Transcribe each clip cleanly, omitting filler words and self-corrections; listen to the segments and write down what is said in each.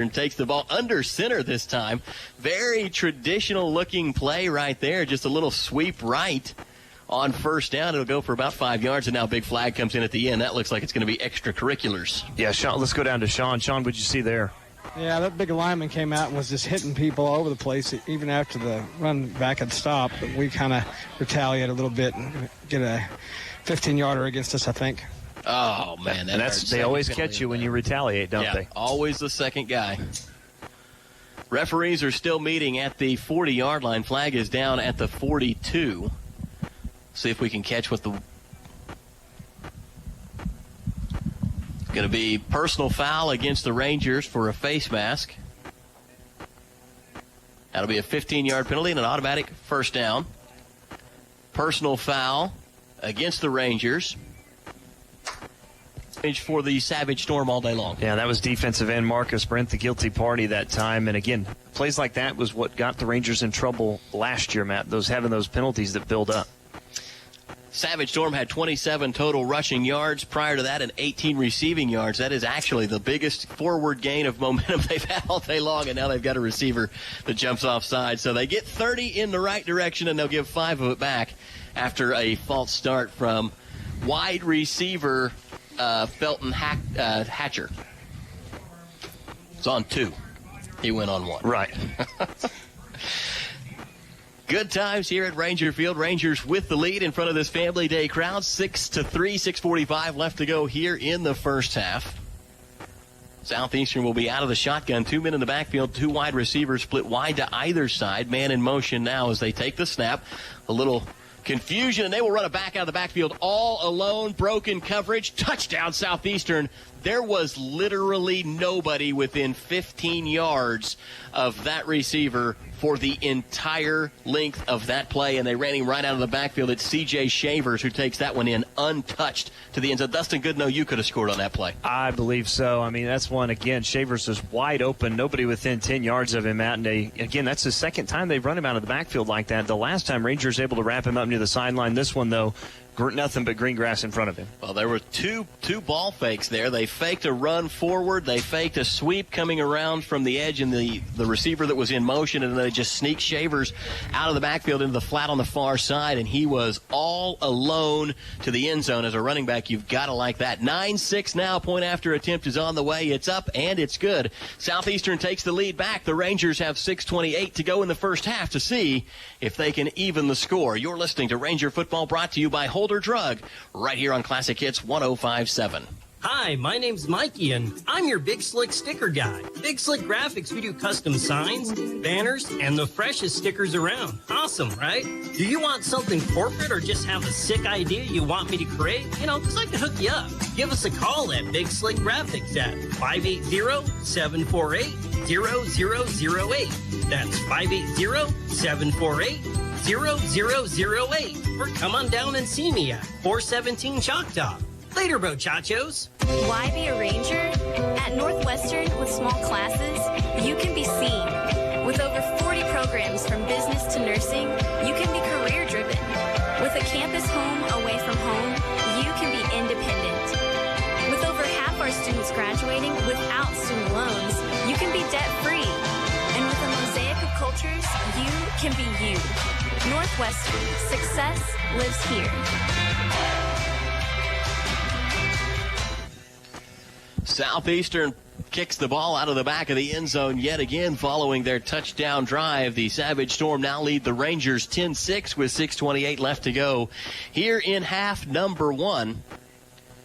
and takes the ball under center this time. Very traditional-looking play right there. Just a little sweep right on first down. It'll go for about 5 yards, and now a big flag comes in at the end. That looks like it's going to be extracurriculars. Yeah, Sean, let's go down to Sean. Sean, what'd you see there? Yeah, that big lineman came out and was just hitting people all over the place, even after the run back had stopped. But we kind of retaliate a little bit and get a 15-yarder against us, I think. Oh, man. They always catch you when you retaliate, don't they? Always the second guy. Referees are still meeting at the 40-yard line. Flag is down at the 42. See if we can catch what the... Going to be personal foul against the Rangers for a face mask. That'll be a 15-yard penalty and an automatic first down. Personal foul against the Rangers. For the Savage Storm all day long. Yeah, that was defensive end Marcus Brent, the guilty party that time. And again, plays like that was what got the Rangers in trouble last year, Matt, having those penalties that build up. Savage Storm had 27 total rushing yards. Prior to that, 18 receiving yards. That is actually the biggest forward gain of momentum they've had all day long, and now they've got a receiver that jumps offside. So they get 30 in the right direction, and they'll give 5 of it back after a false start from wide receiver Felton Hatcher. It's on 2. He went on 1. Right. Good times here at Ranger Field. Rangers with the lead in front of this Family Day crowd. 6-3, 6:45 left to go here in the first half. Southeastern will be out of the shotgun. 2 men in the backfield, 2 wide receivers split wide to either side. Man in motion now as they take the snap. A little confusion, and they will run it back out of the backfield all alone. Broken coverage. Touchdown, Southeastern. There was literally nobody within 15 yards of that receiver for the entire length of that play, and they ran him right out of the backfield. It's C.J. Shavers who takes that one in untouched to the end zone. Dustin Goodnow, you could have scored on that play. I believe so. I mean, that's one, again, Shavers is wide open, nobody within 10 yards of him, Matt. And again, that's the second time they've run him out of the backfield like that. The last time Rangers able to wrap him up near the sideline. This one, though, nothing but green grass in front of him. Well, there were two ball fakes there. They faked a run forward. They faked a sweep coming around from the edge and the receiver that was in motion, and then they just sneaked Shavers out of the backfield into the flat on the far side, and he was all alone to the end zone. As a running back, you've got to like that. 9-6 now. Point after attempt is on the way. It's up, and it's good. Southeastern takes the lead back. The Rangers have 6:28 to go in the first half to see if they can even the score. You're listening to Ranger Football, brought to you by Holder Drug, right here on Classic Hits 105.7. Hi, my name's Mikey, and I'm your Big Slick sticker guy. Big Slick Graphics, we do custom signs, banners, and the freshest stickers around. Awesome, right? Do you want something corporate or just have a sick idea you want me to create? Because I can hook you up. Give us a call at Big Slick Graphics at 580-748-0008. That's 580-748-0008. Or come on down and see me at 417 Choctaw. Later, muchachos. Why be a ranger? At Northwestern, with small classes, you can be seen. With over 40 programs from business to nursing, you can be career-driven. With a campus home away from home, you can be independent. With over half our students graduating without student loans, you can be debt-free. And with a mosaic of cultures, you can be you. Northwestern, success lives here. Southeastern kicks the ball out of the back of the end zone yet again following their touchdown drive. The Savage Storm now lead the Rangers 10-6 with 6:28 left to go here in half number 1.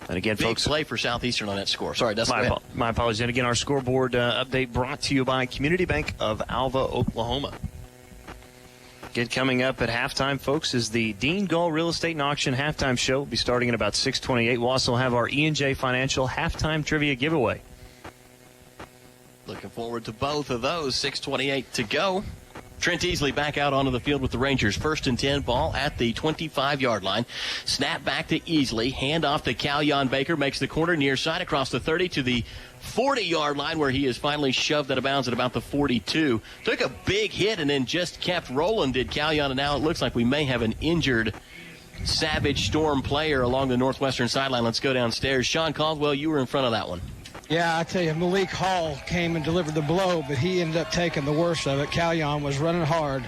And again, big folks, play for Southeastern on that score. Sorry, Dustin. My apologies. And again, our scoreboard update brought to you by Community Bank of Alva, Oklahoma. Again, coming up at halftime, folks, is the Dean Gull Real Estate and Auction halftime show. We'll be starting at about 6:28. We'll also have our E&J Financial halftime trivia giveaway. Looking forward to both of those. 6:28 to go. Trent Easley back out onto the field with the Rangers. 1st and 10, ball at the 25-yard line. Snap back to Easley. Hand off to Calyon Baker. Makes the corner near side across the 30 to the 40-yard line, where he is finally shoved out of bounds at about the 42. Took a big hit and then just kept rolling, did Calyon, and now it looks like we may have an injured Savage Storm player along the Northwestern sideline. Let's go downstairs. Sean Caldwell, you were in front of that one. Yeah, I tell you, Malik Hall came and delivered the blow, but he ended up taking the worst of it. Callion was running hard.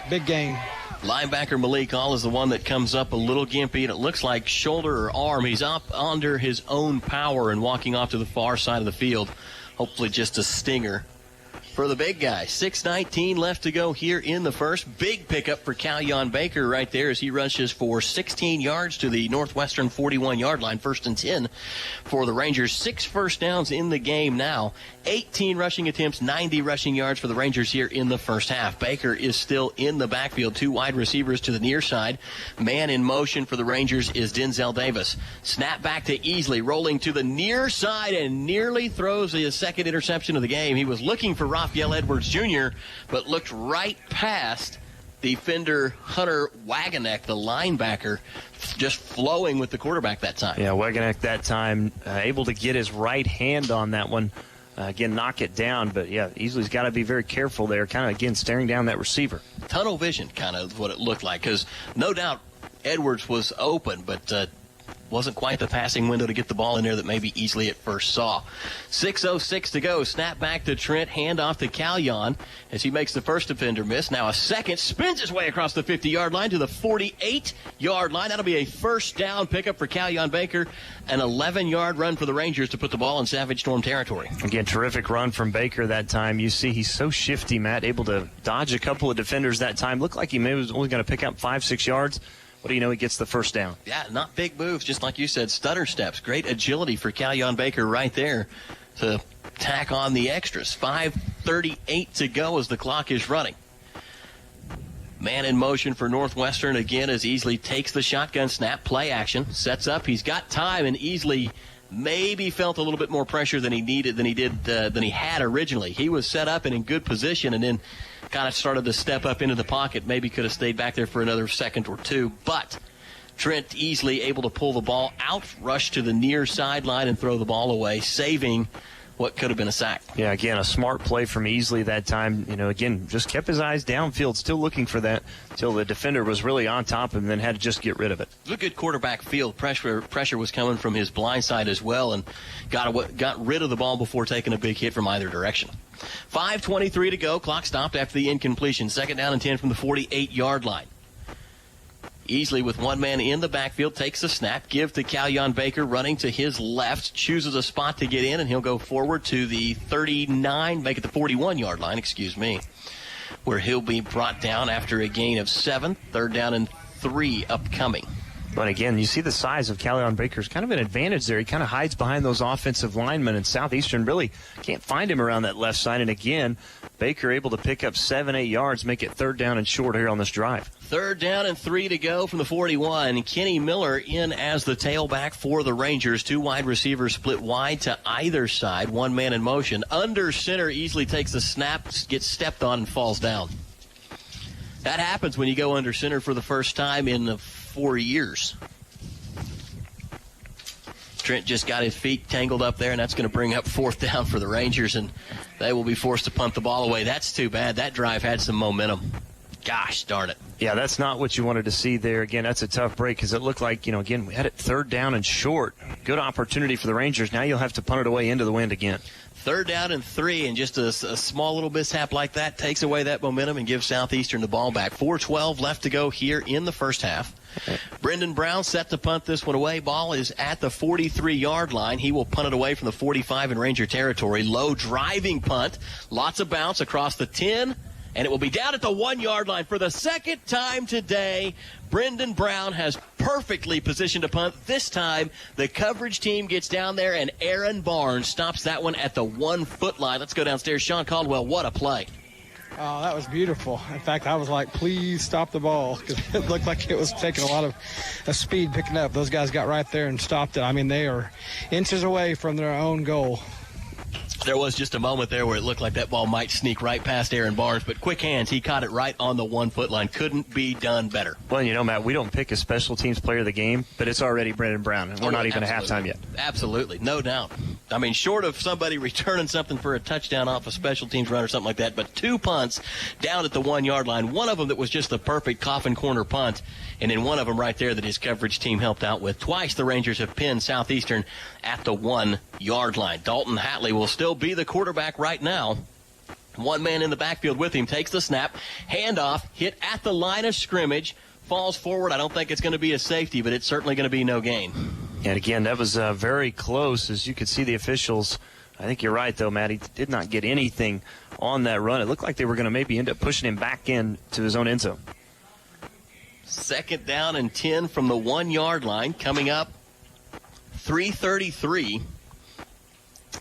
Big game. Linebacker Malik Hall is the one that comes up a little gimpy, and it looks like shoulder or arm. He's up under his own power and walking off to the far side of the field. Hopefully just a stinger for the big guy. 6:19 left to go here in the first. Big pickup for Callion Baker right there as he rushes for 16 yards to the Northwestern 41-yard line. 1st and 10 for the Rangers. 6 first downs in the game now. 18 rushing attempts, 90 rushing yards for the Rangers here in the first half. Baker is still in the backfield. 2 wide receivers to the near side. Man in motion for the Rangers is Denzel Davis. Snap back to Easley, rolling to the near side and nearly throws his second interception of the game. He was looking for Raphael Edwards Jr., but looked right past defender Hunter Wagenek, the linebacker, just flowing with the quarterback that time. Yeah, Wagenek that time able to get his right hand on that one. Again, knock it down, but yeah, Easley's got to be very careful there, kind of, again, staring down that receiver. Tunnel vision, kind of what it looked like, because no doubt Edwards was open, but wasn't quite the passing window to get the ball in there that maybe Easley at first saw. 6:06 to go. Snap back to Trent. Hand off to Callion as he makes the first defender miss. Now a second. Spins his way across the 50-yard line to the 48-yard line. That'll be a first down pickup for Callion Baker. An 11-yard run for the Rangers to put the ball in Savage Storm territory. Again, terrific run from Baker that time. You see he's so shifty, Matt, able to dodge a couple of defenders that time. Looked like he maybe was only going to pick up 5-6 yards. What do you know? He gets the first down. Yeah, not big moves, just like you said, stutter steps. Great agility for Callion Baker right there to tack on the extras. 5:38 to go as the clock is running. Man in motion for Northwestern again as Easley takes the shotgun snap, play action, sets up. He's got time, and Easley maybe felt a little bit more pressure than he had originally. He was set up and in good position, and then kind of started to step up into the pocket. Maybe could have stayed back there for another second or two, but Trent Easley able to pull the ball out, rush to the near sideline, and throw the ball away, saving what could have been a sack. Yeah, again, a smart play from Easley that time. You know, again, just kept his eyes downfield, still looking for that until the defender was really on top of him, then had to just get rid of it. It was a good quarterback field. Pressure was coming from his blind side as well, and got rid of the ball before taking a big hit from either direction. 5:23 to go. Clock stopped after the incompletion. 2nd down and 10 from the 48-yard line. Easley with one man in the backfield takes the snap, give to Callion Baker running to his left, chooses a spot to get in, and he'll go forward to the 39, make it the 41-yard line, where he'll be brought down after a gain of 7. 3rd down and 3 upcoming. But again, you see the size of Callion Baker's kind of an advantage there. He kind of hides behind those offensive linemen, and Southeastern really can't find him around that left side. And again, Baker able to pick up 7-8 yards, make it 3rd down and short here on this drive. 3rd down and 3 to go from the 41. Kenny Miller in as the tailback for the Rangers. 2 wide receivers split wide to either side. 1 man in motion. Under center, Easley takes the snap, gets stepped on, and falls down. That happens when you go under center for the first time in 4 years. Trent just got his feet tangled up there, and that's going to bring up 4th down for the Rangers, and they will be forced to punt the ball away. That's too bad. That drive had some momentum. Gosh darn it. Yeah, that's not what you wanted to see there. Again, that's a tough break because it looked like, again, we had it 3rd down and short. Good opportunity for the Rangers. Now you'll have to punt it away into the wind again. 3rd down and 3, and just a small little mishap like that takes away that momentum and gives Southeastern the ball back. 4:12 left to go here in the first half. Brendan Brown set to punt this one away. Ball is at the 43-yard line. He will punt it away from the 45 in Ranger territory. Low driving punt. Lots of bounce across the 10. And it will be down at the 1-yard line for the second time today. Brendan Brown has perfectly positioned to punt. This time, the coverage team gets down there, and Aaron Barnes stops that one at the 1-foot line. Let's go downstairs. Sean Caldwell, what a play. Oh, that was beautiful. In fact, I was like, please stop the ball, because it looked like it was taking a lot of speed picking up. Those guys got right there and stopped it. I mean, they are inches away from their own goal. There was just a moment there where it looked like that ball might sneak right past Aaron Barnes, but quick hands, he caught it right on the 1-foot line. Couldn't be done better. Well, Matt, we don't pick a special teams player of the game, but it's already Brendan Brown, and we're not even at halftime yet. Absolutely, no doubt. I mean, short of somebody returning something for a touchdown off a special teams run or something like that, but 2 punts down at the 1-yard line. One of them that was just the perfect coffin corner punt, and then one of them right there that his coverage team helped out with. Twice the Rangers have pinned Southeastern at the 1 yard line. Dalton Hatley will still be the quarterback right now. One man in the backfield with him, takes the snap, handoff, hit at the line of scrimmage, falls forward. I don't think it's going to be a safety, but it's certainly going to be no gain. And again, that was very close. As you could see, the officials, I think you're right, though, Matt, he did not get anything on that run. It looked like they were going to maybe end up pushing him back in to his own end zone. 2nd down and 10 from the 1 yard line. Coming up, 3:33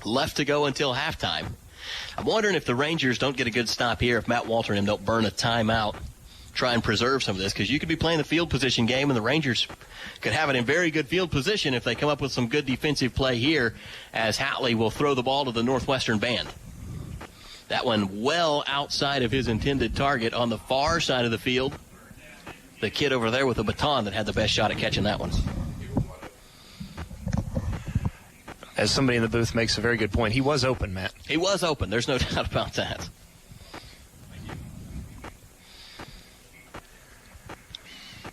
left to go until halftime. I'm wondering if the Rangers don't get a good stop here, if Matt Walter and him don't burn a timeout, try and preserve some of this, because you could be playing the field position game and the Rangers could have it in very good field position if they come up with some good defensive play here, as Hatley will throw the ball to the Northwestern band. That one well outside of his intended target on the far side of the field. The kid over there with the baton that had the best shot at catching that one. As somebody in the booth makes a very good point, he was open, Matt. He was open. There's no doubt about that.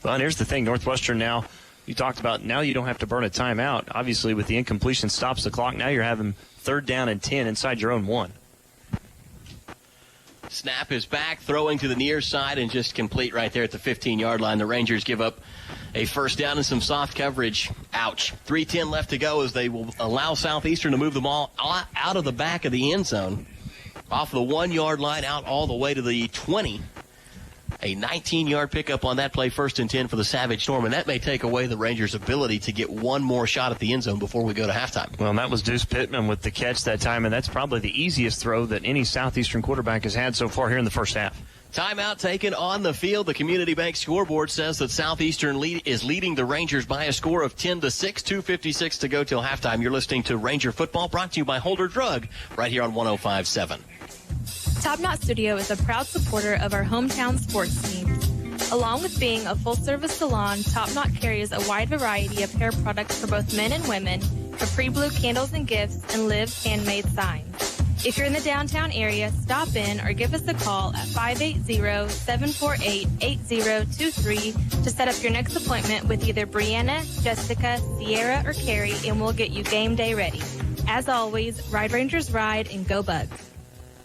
Well, and here's the thing. Northwestern now, you talked about, now you don't have to burn a timeout. Obviously, with the incompletion stops the clock. Now you're having 3rd down and 10 inside your own 1. Snap is back, throwing to the near side and just complete right there at the 15-yard line. The Rangers give up a 1st down and some soft coverage. Ouch. 3:10 left to go as they will allow Southeastern to move the ball out of the back of the end zone. Off the 1 yard line, out all the way to the 20. A 19-yard pickup on that play, 1st and 10 for the Savage Storm, and that may take away the Rangers' ability to get one more shot at the end zone before we go to halftime. Well, and that was Deuce Pittman with the catch that time, and that's probably the easiest throw that any Southeastern quarterback has had so far here in the first half. Timeout taken on the field. The Community Bank scoreboard says that Southeastern is leading the Rangers by a score of 10-6, 2:56 to go till halftime. You're listening to Ranger Football, brought to you by Holder Drug, right here on 105.7. Top Knot Studio is a proud supporter of our hometown sports teams. Along with being a full-service salon, Top Knot carries a wide variety of hair products for both men and women, Capri Blue candles and gifts, and Live handmade signs. If you're in the downtown area, stop in or give us a call at 580-748-8023 to set up your next appointment with either Brianna, Jessica, Sierra, or Carrie, and we'll get you game day ready. As always, Ride Rangers ride and go Bugs.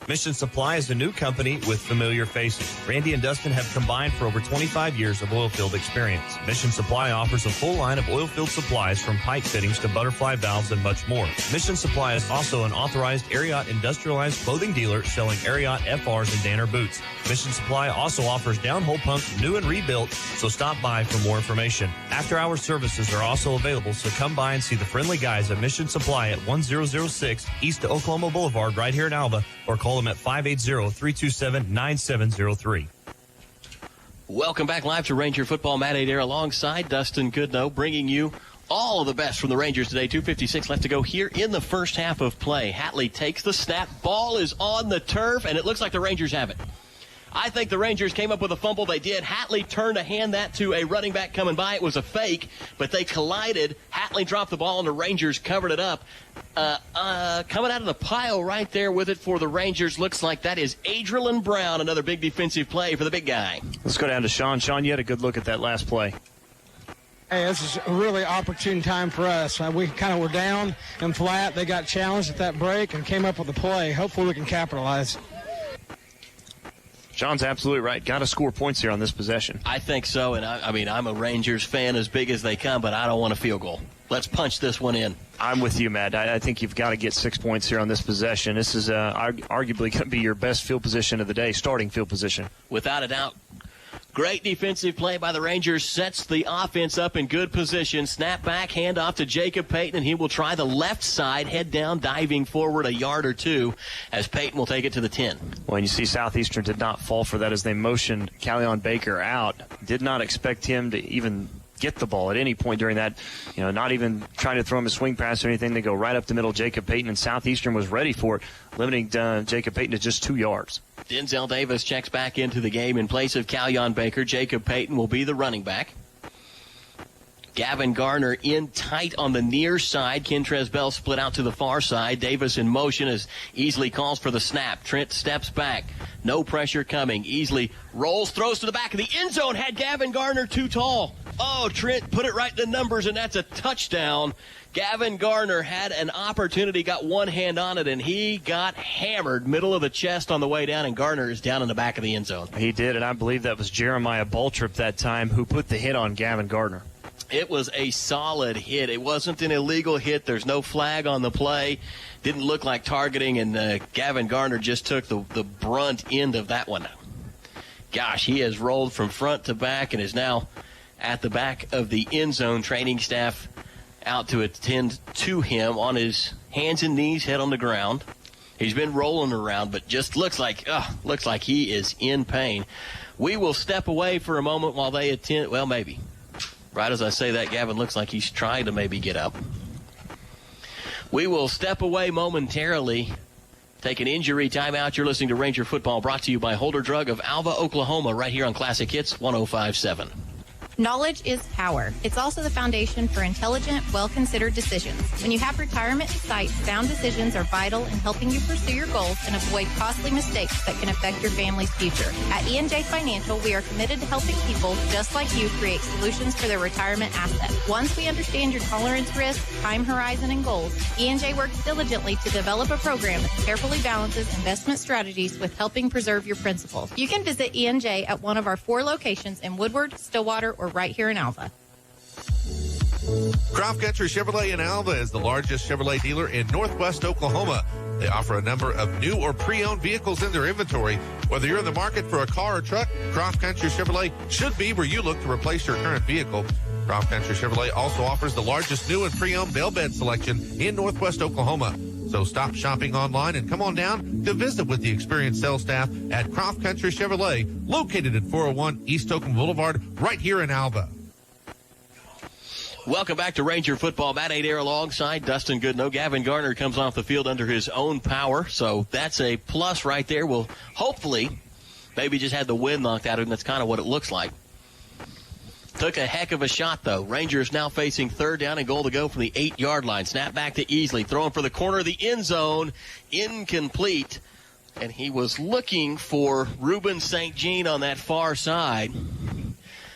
Mission Supply is a new company with familiar faces. Randy and Dustin have combined for over 25 years of oilfield experience. Mission Supply offers a full line of oilfield supplies from pipe fittings to butterfly valves and much more. Mission Supply is also an authorized Ariat industrialized clothing dealer selling Ariat FRs and Danner boots. Mission Supply also offers downhole pumps new and rebuilt, so stop by for more information. After-hour services are also available, so come by and see the friendly guys at Mission Supply at 1006 East Oklahoma Boulevard right here in Alva, or call them at 580-327-9703. Welcome back live to Ranger Football. Matt Adair alongside Dustin Goodnow, bringing you all of the best from the Rangers today. 2:56 left to go here in the first half of play. Hatley takes the snap. Ball is on the turf, and it looks like the Rangers have it. I think the Rangers came up with a fumble. They did. Hatley turned to hand that to a running back coming by. It was a fake, but they collided. Hatley dropped the ball, and the Rangers covered it up. Coming out of the pile right there with it for the Rangers, looks like that is Adrian Brown, another big defensive play for the big guy. Let's go down to Sean. Sean, you had a good look at that last play. Hey, this is a really opportune time for us. We kind of were down and flat. They got challenged at that break and came up with a play. Hopefully we can capitalize. John's absolutely right. Got to score points here on this possession. I think so, and I mean, I'm a Rangers fan as big as they come, but I don't want a field goal. Let's punch this one in. I'm with you, Matt. I think you've got to get 6 points here on this possession. This is arguably going to be your best field position of the day, starting field position. Without a doubt. Great defensive play by the Rangers. Sets the offense up in good position. Snap back, hand off to Jacob Payton, and he will try the left side, head down, diving forward a yard or two, as Payton will take it to the 10. Well, and you see Southeastern did not fall for that as they motioned Callion Baker out. Did not expect him to even get the ball at any point during that, not even trying to throw him a swing pass or anything. They go right up the middle, Jacob Payton, and Southeastern was ready for it, limiting Jacob Payton to just 2 yards. Denzel Davis checks back into the game in place of Callion Baker. Jacob Payton will be the running back. Gavin Garner in tight on the near side. Kentrez Bell split out to the far side. Davis in motion as Easley calls for the snap. Trent steps back. No pressure coming. Easley rolls, throws to the back of the end zone. Had Gavin Garner too tall. Oh, Trent put it right in the numbers, and that's a touchdown. Gavin Gardner had an opportunity, got one hand on it, and he got hammered middle of the chest on the way down, and Gardner is down in the back of the end zone. He did, and I believe that was Jeremiah Baltrip that time who put the hit on Gavin Gardner. It was a solid hit. It wasn't an illegal hit. There's no flag on the play. Didn't look like targeting, and Gavin Gardner just took the brunt end of that one. Gosh, he has rolled from front to back and is now at the back of the end zone. Training staff out to attend to him on his hands and knees, head on the ground. He's been rolling around, but just looks like he is in pain. We will step away for a moment while they attend. Well, maybe. Right as I say that, Gavin looks like he's trying to maybe get up. We will step away momentarily. Take an injury timeout. You're listening to Ranger Football, brought to you by Holder Drug of Alva, Oklahoma, right here on Classic Hits 105.7. Knowledge is power. It's also the foundation for intelligent, well-considered decisions. When you have retirement in sight, sound decisions are vital in helping you pursue your goals and avoid costly mistakes that can affect your family's future. At E&J Financial, we are committed to helping people just like you create solutions for their retirement assets. Once we understand your tolerance risk, time horizon, and goals, E&J works diligently to develop a program that carefully balances investment strategies with helping preserve your principles. You can visit E&J at one of our 4 locations in Woodward, Stillwater, or right here in Alva. Croft Country Chevrolet in Alva is the largest Chevrolet dealer in Northwest Oklahoma. They offer a number of new or pre-owned vehicles in their inventory. Whether you're in the market for a car or truck, Croft Country Chevrolet should be where you look to replace your current vehicle. Croft Country Chevrolet also offers the largest new and pre-owned bell bed selection in Northwest Oklahoma. So stop shopping online and come on down to visit with the experienced sales staff at Croft Country Chevrolet, located at 401 East Oakland Boulevard, right here in Alva. Welcome back to Ranger Football. Matt Adair alongside Dustin Goodnow. Gavin Gardner comes off the field under his own power, so that's a plus right there. We'll hopefully maybe just had the wind knocked out of him. That's kind of what it looks like. Took a heck of a shot, though. Rangers now facing third down and goal to go from the 8-yard line. Snap back to Easley. Throwing for the corner of the end zone. Incomplete. And he was looking for Ruben St. Jean on that far side.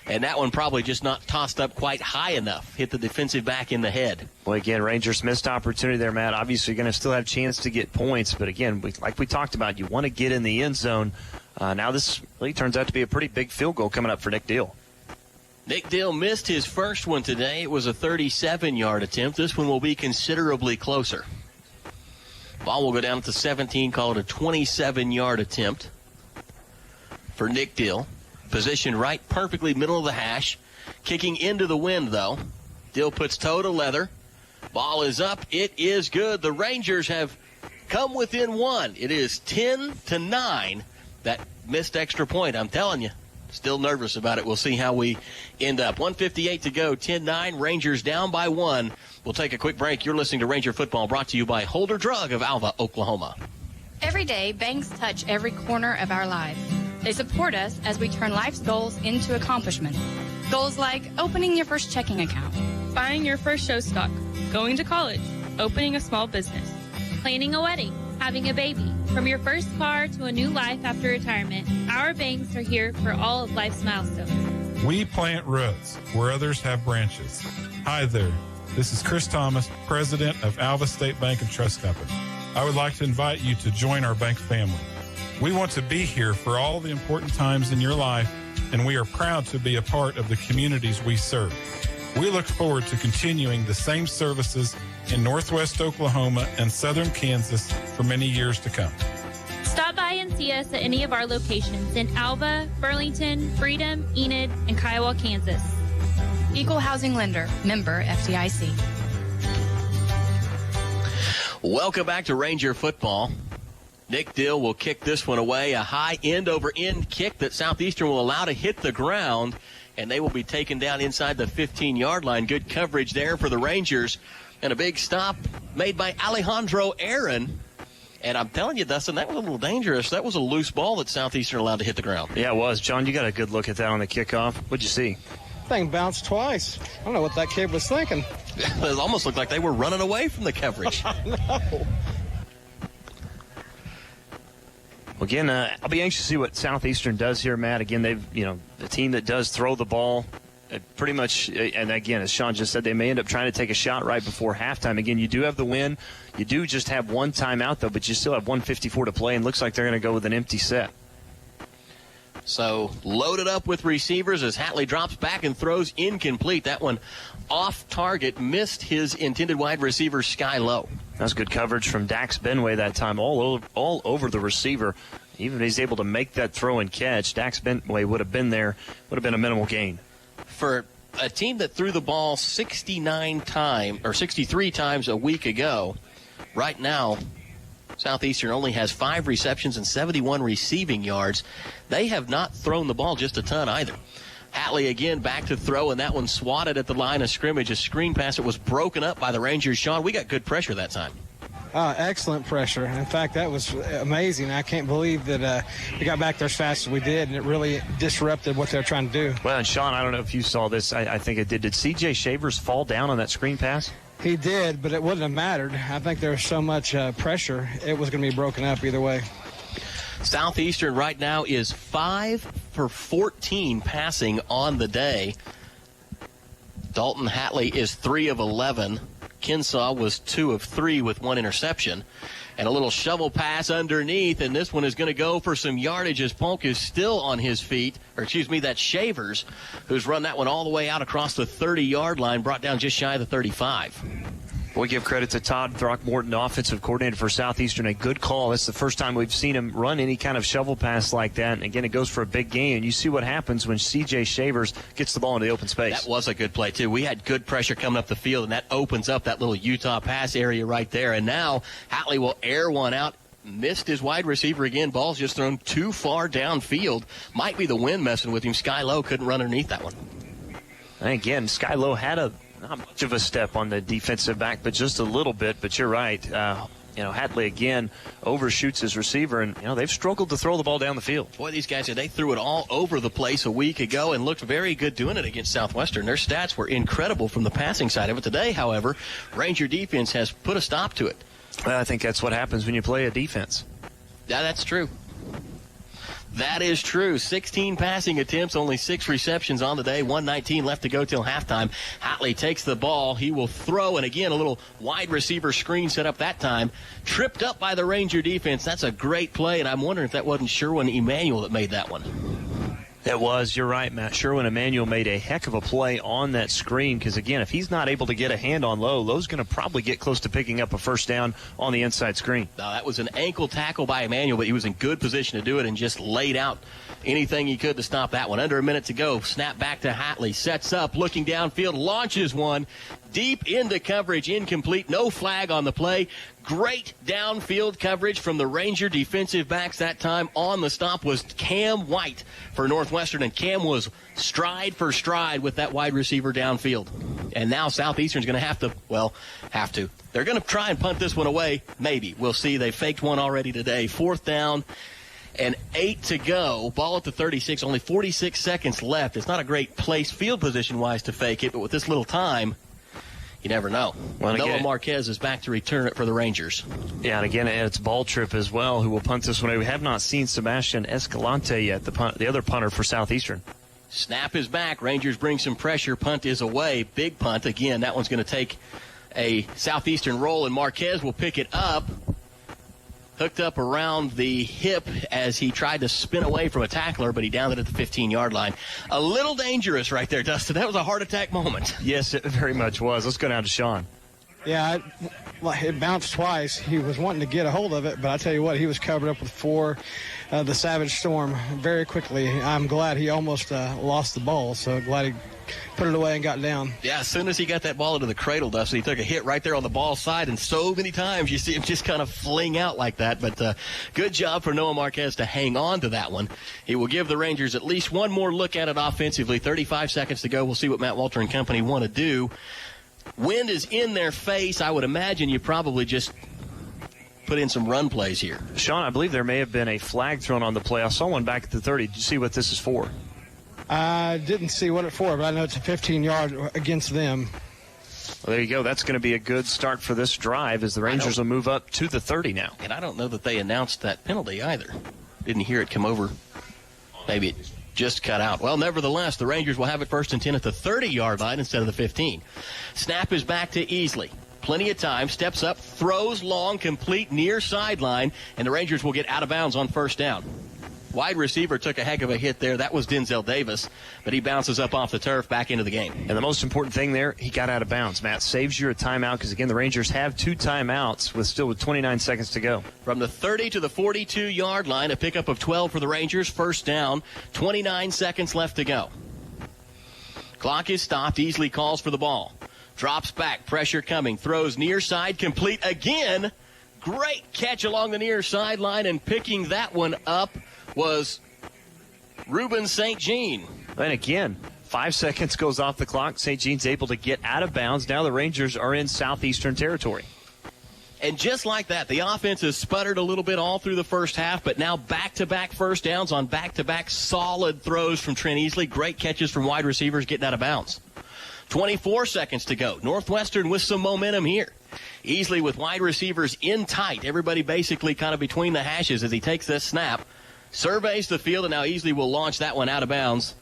And that one probably just not tossed up quite high enough. Hit the defensive back in the head. Well, again, Rangers missed opportunity there, Matt. Obviously, you're going to still have a chance to get points. But, again, like we talked about, you want to get in the end zone. Now this really turns out to be a pretty big field goal coming up for Nick Deal. Nick Dill missed his first one today. It was a 37-yard attempt. This one will be considerably closer. Ball will go down to 17, call it a 27-yard attempt for Nick Dill. Positioned right, perfectly middle of the hash. Kicking into the wind, though. Dill puts toe to leather. Ball is up. It is good. The Rangers have come within one. It is 10-9. That missed extra point, I'm telling you. Still nervous about it. We'll see how we end up. 1:58 to go, 10-9. Rangers down by 1. We'll take a quick break. You're listening to Ranger Football, brought to you by Holder Drug of Alva, Oklahoma. Every day, banks touch every corner of our lives. They support us as we turn life's goals into accomplishments. Goals like opening your first checking account, buying your first show stock, going to college, opening a small business, planning a wedding, having a baby. From your first car to a new life after retirement, our banks are here for all of life's milestones. We plant roots where others have branches. Hi there. This is Chris Thomas, president of Alva State Bank and Trust Company. I would like to invite you to join our bank family. We want to be here for all the important times in your life, and we are proud to be a part of the communities we serve. We look forward to continuing the same services in Northwest Oklahoma and Southern Kansas for many years to come. Stop by and see us at any of our locations in Alva, Burlington, Freedom, Enid, and Kiowa, Kansas. Equal housing lender, member FDIC. Welcome back to Ranger Football. Nick Dill will kick this one away. A high end-over-end kick that Southeastern will allow to hit the ground, and they will be taken down inside the 15-yard line. Good coverage there for the Rangers. And a big stop made by Alejandro Aaron. And I'm telling you, Dustin, that was a little dangerous. That was a loose ball that Southeastern allowed to hit the ground. Yeah, it was. John, you got a good look at that on the kickoff. What'd you see? Thing bounced twice. I don't know what that kid was thinking. It almost looked like they were running away from the coverage. No. Again, I'll be anxious to see what Southeastern does here, Matt. Again, they've, the team that does throw the ball pretty much, and again, as Sean just said, they may end up trying to take a shot right before halftime. Again, you do have the win. You do just have one timeout, though, but you still have 1:54 to play, and looks like they're going to go with an empty set. So loaded up with receivers as Hatley drops back and throws incomplete. That one off target, missed his intended wide receiver, Sky Low. That's good coverage from Dax Benway that time, all over the receiver. Even if he's able to make that throw and catch, Dax Benway would have been there, would have been a minimal gain. For a team that threw the ball 63 times a week ago, right now, Southeastern only has 5 receptions and 71 receiving yards. They have not thrown the ball just a ton either. Hatley again back to throw, and that one swatted at the line of scrimmage. A screen pass that was broken up by the Rangers. Sean, we got good pressure that time. Excellent pressure. In fact, that was amazing. I can't believe that we got back there as fast as we did, and it really disrupted what they were trying to do. Well, and Sean, I don't know if you saw this. I think it did. Did C.J. Shavers fall down on that screen pass? He did, but it wouldn't have mattered. I think there was so much pressure, it was going to be broken up either way. Southeastern right now is 5 for 14 passing on the day. Dalton Hatley is 3 of 11. Kinsaw was 2 of 3 with 1 interception. And a little shovel pass underneath, and this one is going to go for some yardage as Polk is still on his feet. That's Shavers, who's run that one all the way out across the 30-yard line, brought down just shy of the 35. We give credit to Todd Throckmorton, offensive coordinator for Southeastern. A good call. That's the first time we've seen him run any kind of shovel pass like that. And again, it goes for a big gain. And you see what happens when C.J. Shavers gets the ball into the open space. That was a good play, too. We had good pressure coming up the field, and that opens up that little Utah pass area right there. And now Hatley will air one out. Missed his wide receiver again. Ball's just thrown too far downfield. Might be the wind messing with him. Sky Low couldn't run underneath that one. And again, Sky Low had not much of a step on the defensive back, but just a little bit. But you're right. Hatley again overshoots his receiver, and they've struggled to throw the ball down the field. Boy, these guys, they threw it all over the place a week ago and looked very good doing it against Southwestern. Their stats were incredible from the passing side of it. Today, however, Ranger defense has put a stop to it. Well, I think that's what happens when you play a defense. Yeah, that's true. That is true. 16 passing attempts, only 6 receptions on the day, 1:19 left to go till halftime. Hatley takes the ball. He will throw, and again, a little wide receiver screen set up that time. Tripped up by the Ranger defense. That's a great play, and I'm wondering if that wasn't Sherwin Emanuel that made that one. It was. You're right, Matt. Sherwin Emanuel made a heck of a play on that screen because, again, if he's not able to get a hand on Lowe's going to probably get close to picking up a first down on the inside screen. Now, that was an ankle tackle by Emanuel, but he was in good position to do it and just laid out anything he could to stop that one. Under a minute to go. Snap back to Hatley. Sets up, looking downfield, launches one. Deep into coverage, incomplete. No flag on the play. Great downfield coverage from the Ranger defensive backs that time. On the stop was Cam White for Northwestern, and Cam was stride for stride with that wide receiver downfield. And now Southeastern's going to have to. They're going to try and punt this one away. Maybe. We'll see. They faked one already today. 4th down and 8 to go. Ball at the 36. Only 46 seconds left. It's not a great place field position-wise to fake it, but with this little time, you never know. Noah Marquez is back to return it for the Rangers. Yeah, and again, it's Ball Trip as well, who will punt this one. We have not seen Sebastian Escalante yet, the other punter for Southeastern. Snap is back. Rangers bring some pressure. Punt is away. Big punt. Again, that one's going to take a Southeastern roll, and Marquez will pick it up. Hooked up around the hip as he tried to spin away from a tackler, but he downed it at the 15-yard line. A little dangerous right there, Dustin. That was a heart attack moment. Yes, it very much was. Let's go down to Sean. Yeah, it bounced twice. He was wanting to get a hold of it, but I tell you what, he was covered up with 4 the Savage Storm very quickly. I'm glad he almost lost the ball, so glad he put it away and got down. Yeah, as soon as he got that ball into the cradle, Dustin, he took a hit right there on the ball side, and so many times you see him just kind of fling out like that. But good job for Noah Marquez to hang on to that one. He will give the Rangers at least one more look at it offensively. 35 seconds to go. We'll see what Matt Walter and company want to do. Wind is in their face. I would imagine you probably just put in some run plays here. Sean, I believe there may have been a flag thrown on the play. I saw one back at the 30. Did you see what this is for? I didn't see what it's for, but I know it's a 15-yard against them. Well, there you go. That's going to be a good start for this drive as the Rangers will move up to the 30 now. And I don't know that they announced that penalty either. Didn't hear it come over. Maybe just cut out. Well, nevertheless, the Rangers will have it 1st and 10 at the 30-yard line instead of the 15. Snap is back to Easley. Plenty of time, steps up, throws long, complete near sideline, and the Rangers will get out of bounds on 1st down. Wide receiver took a heck of a hit there. That was Denzel Davis, but he bounces up off the turf back into the game. And the most important thing there, he got out of bounds. Matt, saves you a timeout because, again, the Rangers have 2 timeouts with 29 seconds to go. From the 30 to the 42-yard line, a pickup of 12 for the Rangers. 1st down, 29 seconds left to go. Clock is stopped. Easley calls for the ball. Drops back, pressure coming, throws near side, complete again. Great catch along the near sideline, and picking that one up was Ruben St. Jean. And again, 5 seconds goes off the clock. St. Jean's able to get out of bounds. Now the Rangers are in Southeastern territory. And just like that, the offense has sputtered a little bit all through the first half, but now back-to-back 1st downs on back-to-back solid throws from Trent Easley. Great catches from wide receivers getting out of bounds. 24 seconds to go. Northwestern with some momentum here. Easley with wide receivers in tight. Everybody basically kind of between the hashes as he takes this snap. Surveys the field, and now Easley will launch that one out of bounds.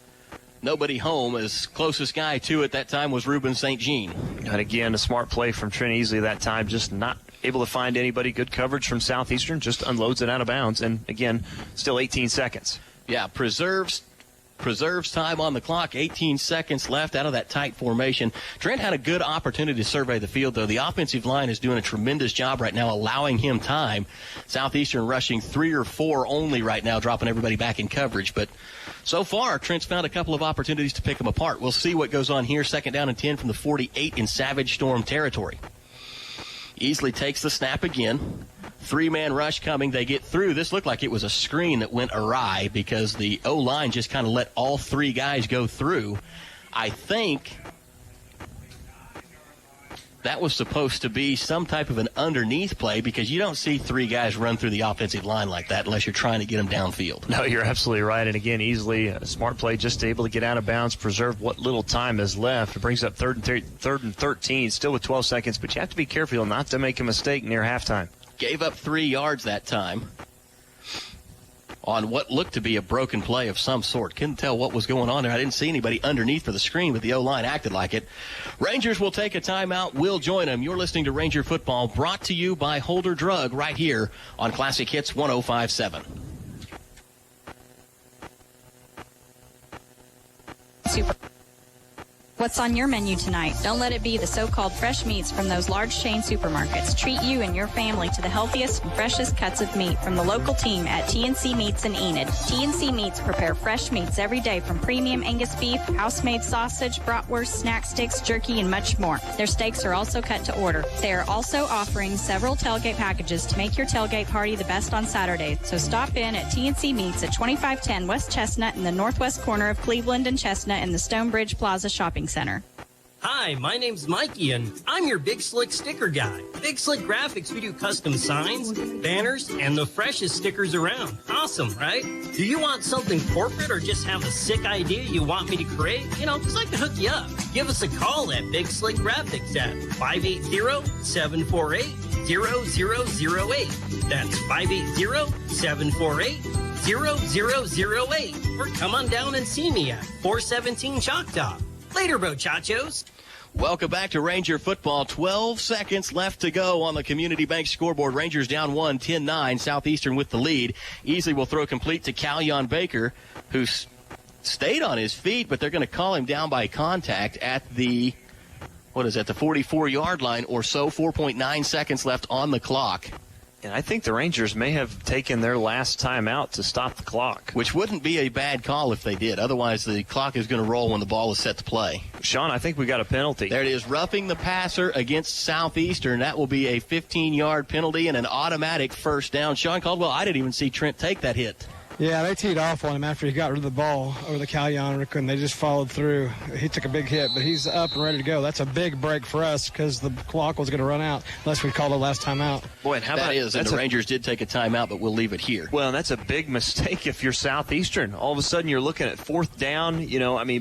Nobody home, as closest guy to it that time was Ruben St. Jean. And again, a smart play from Trent Easley that time, just not able to find anybody. Good coverage from Southeastern, just unloads it out of bounds. And again, still 18 seconds. Yeah, preserves time on the clock. 18 seconds left out of that tight formation. Trent had a good opportunity to survey the field, though. The offensive line is doing a tremendous job right now, allowing him time. Southeastern rushing 3 or 4 only right now, dropping everybody back in coverage. But so far, Trent's found a couple of opportunities to pick them apart. We'll see what goes on here. 2nd down and 10 from the 48 in Savage Storm territory. Easley takes the snap again. 3-man rush coming. They get through. This looked like it was a screen that went awry because the O-line just kind of let all 3 guys go through. I think that was supposed to be some type of an underneath play because you don't see 3 guys run through the offensive line like that unless you're trying to get them downfield. No, you're absolutely right. And again, Easley, a smart play, just able to get out of bounds, preserve what little time is left. It brings up 3rd and 13, still with 12 seconds, but you have to be careful not to make a mistake near halftime. Gave up 3 yards that time on what looked to be a broken play of some sort. Couldn't tell what was going on there. I didn't see anybody underneath for the screen, but the O-line acted like it. Rangers will take a timeout. We'll join them. You're listening to Ranger Football, brought to you by Holder Drug right here on Classic Hits 105.7. Super. What's on your menu tonight? Don't let it be the so-called fresh meats from those large chain supermarkets. Treat you and your family to the healthiest and freshest cuts of meat from the local team at TNC Meats in Enid. TNC Meats prepare fresh meats every day from premium Angus beef, house-made sausage, bratwurst, snack sticks, jerky, and much more. Their steaks are also cut to order. They are also offering several tailgate packages to make your tailgate party the best on Saturday. So stop in at TNC Meats at 2510 West Chestnut in the northwest corner of Cleveland and Chestnut in the Stonebridge Plaza Shopping Center. Hi, my name's Mikey, and I'm your Big Slick sticker guy. Big Slick Graphics, we do custom signs, banners, and the freshest stickers around. Awesome, right? Do you want something corporate or just have a sick idea you want me to create? Just like to hook you up. Give us a call at Big Slick Graphics at 580-748-0008. That's 580-748-0008. Or come on down and see me at 417 Choctaw. Later, muchachos. Welcome back to Ranger Football. 12 seconds left to go on the Community Bank scoreboard. Rangers down 1, 10-9. Southeastern with the lead. Easley will throw complete to Calyon Baker, who stayed on his feet, but they're going to call him down by contact at the 44-yard line or so. 4.9 seconds left on the clock. And I think the Rangers may have taken their last time out to stop the clock. Which wouldn't be a bad call if they did. Otherwise, the clock is going to roll when the ball is set to play. Sean, I think we got a penalty. There it is, roughing the passer against Southeastern. That will be a 15-yard penalty and an automatic 1st down. Sean Caldwell, I didn't even see Trent take that hit. Yeah, they teed off on him after he got rid of the ball over the Calyon, and they just followed through. He took a big hit, but he's up and ready to go. That's a big break for us because the clock was going to run out unless we called the last timeout. Boy, and how about that? And the Rangers did take a timeout, but we'll leave it here. Well, and that's a big mistake if you're Southeastern. All of a sudden you're looking at 4th down,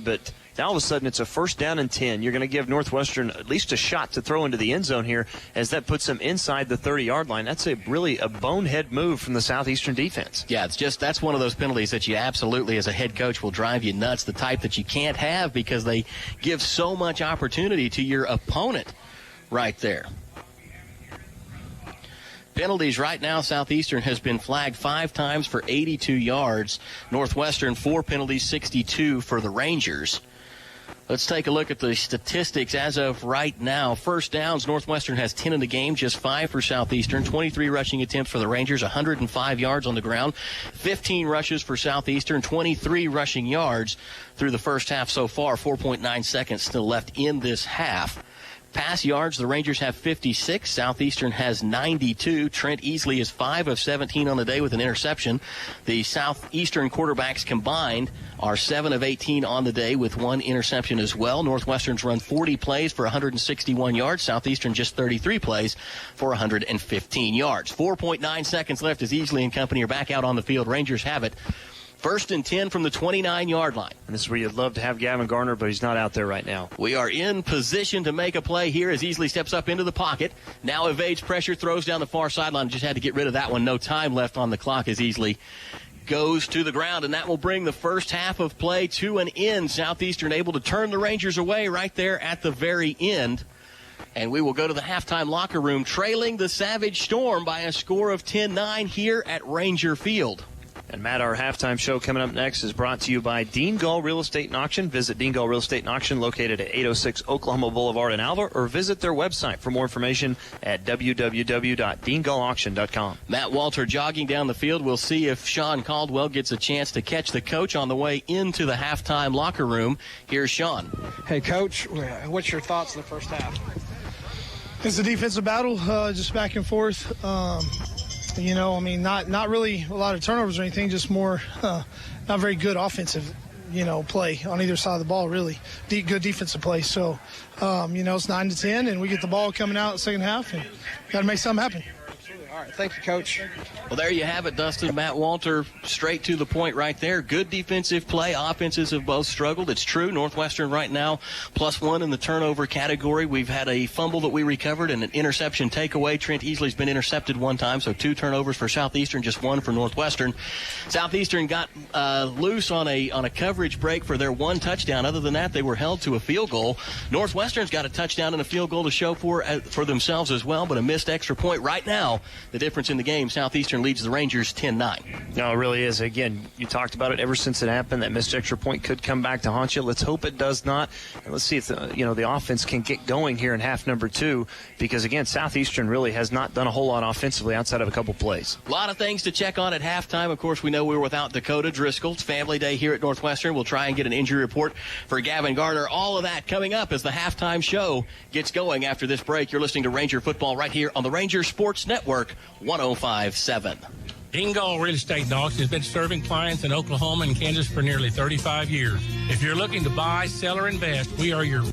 but Now all of a sudden it's a 1st down and 10. You're going to give Northwestern at least a shot to throw into the end zone here, as that puts them inside the 30-yard line. That's really a bonehead move from the Southeastern defense. Yeah, that's one of those penalties that you absolutely, as a head coach, will drive you nuts. The type that you can't have because they give so much opportunity to your opponent right there. Penalties right now, Southeastern has been flagged 5 times for 82 yards. Northwestern, 4 penalties, 62 for the Rangers. Let's take a look at the statistics as of right now. First downs, Northwestern has 10 in the game, just 5 for Southeastern. 23 rushing attempts for the Rangers, 105 yards on the ground. 15 rushes for Southeastern, 23 rushing yards through the first half so far. 4.9 seconds still left in this half. Pass yards, the Rangers have 56. Southeastern has 92. Trent Easley is 5 of 17 on the day with an interception. The Southeastern quarterbacks combined are 7 of 18 on the day with 1 interception as well. Northwestern's run 40 plays for 161 yards. Southeastern just 33 plays for 115 yards. 4.9 seconds left as Easley and company are back out on the field. Rangers have it. 1st and 10 from the 29-yard line. And this is where you'd love to have Gavin Garner, but he's not out there right now. We are in position to make a play here as Easley steps up into the pocket. Now evades pressure, throws down the far sideline. Just had to get rid of that one. No time left on the clock as Easley goes to the ground, and that will bring the first half of play to an end. Southeastern able to turn the Rangers away right there at the very end. And we will go to the halftime locker room, trailing the Savage Storm by a score of 10-9 here at Ranger Field. And Matt, our halftime show coming up next is brought to you by Dean Gall Real Estate and Auction. Visit Dean Gall Real Estate and Auction located at 806 Oklahoma Boulevard in Alva, or visit their website for more information at www.deangallauction.com. Matt Walter jogging down the field. We'll see if Sean Caldwell gets a chance to catch the coach on the way into the halftime locker room. Here's Sean. Hey, Coach, what's your thoughts in the first half? It's a defensive battle, just back and forth. Not really a lot of turnovers or anything, just more not very good offensive, play on either side of the ball, really. Good defensive play. So, it's 9-10, and we get the ball coming out in the second half, and got to make something happen. All right, thank you, Coach. Well, there you have it, Dustin. Matt Walter, straight to the point right there. Good defensive play. Offenses have both struggled. It's true. Northwestern right now +1 in the turnover category. We've had a fumble that we recovered and an interception takeaway. Trent Easley's been intercepted 1 time, so 2 turnovers for Southeastern, just 1 for Northwestern. Southeastern got loose on a coverage break for their 1 touchdown. Other than that, they were held to a field goal. Northwestern's got a touchdown and a field goal to show for themselves as well, but a missed extra point right now. The difference in the game, Southeastern leads the Rangers 10-9. No, it really is. Again, you talked about it ever since it happened. That missed extra point could come back to haunt you. Let's hope it does not. And let's see if the offense can get going here in half number 2, because, again, Southeastern really has not done a whole lot offensively outside of a couple plays. A lot of things to check on at halftime. Of course, we know we were without Dakota Driscoll. It's family day here at Northwestern. We'll try and get an injury report for Gavin Garner. All of that coming up as the halftime show gets going after this break. You're listening to Ranger Football right here on the Ranger Sports Network, 105.7. Dean Gall Real Estate and Auction has been serving clients in Oklahoma and Kansas for nearly 35 years. If you're looking to buy, sell, or invest, we are your...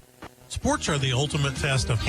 Sports are the ultimate test of...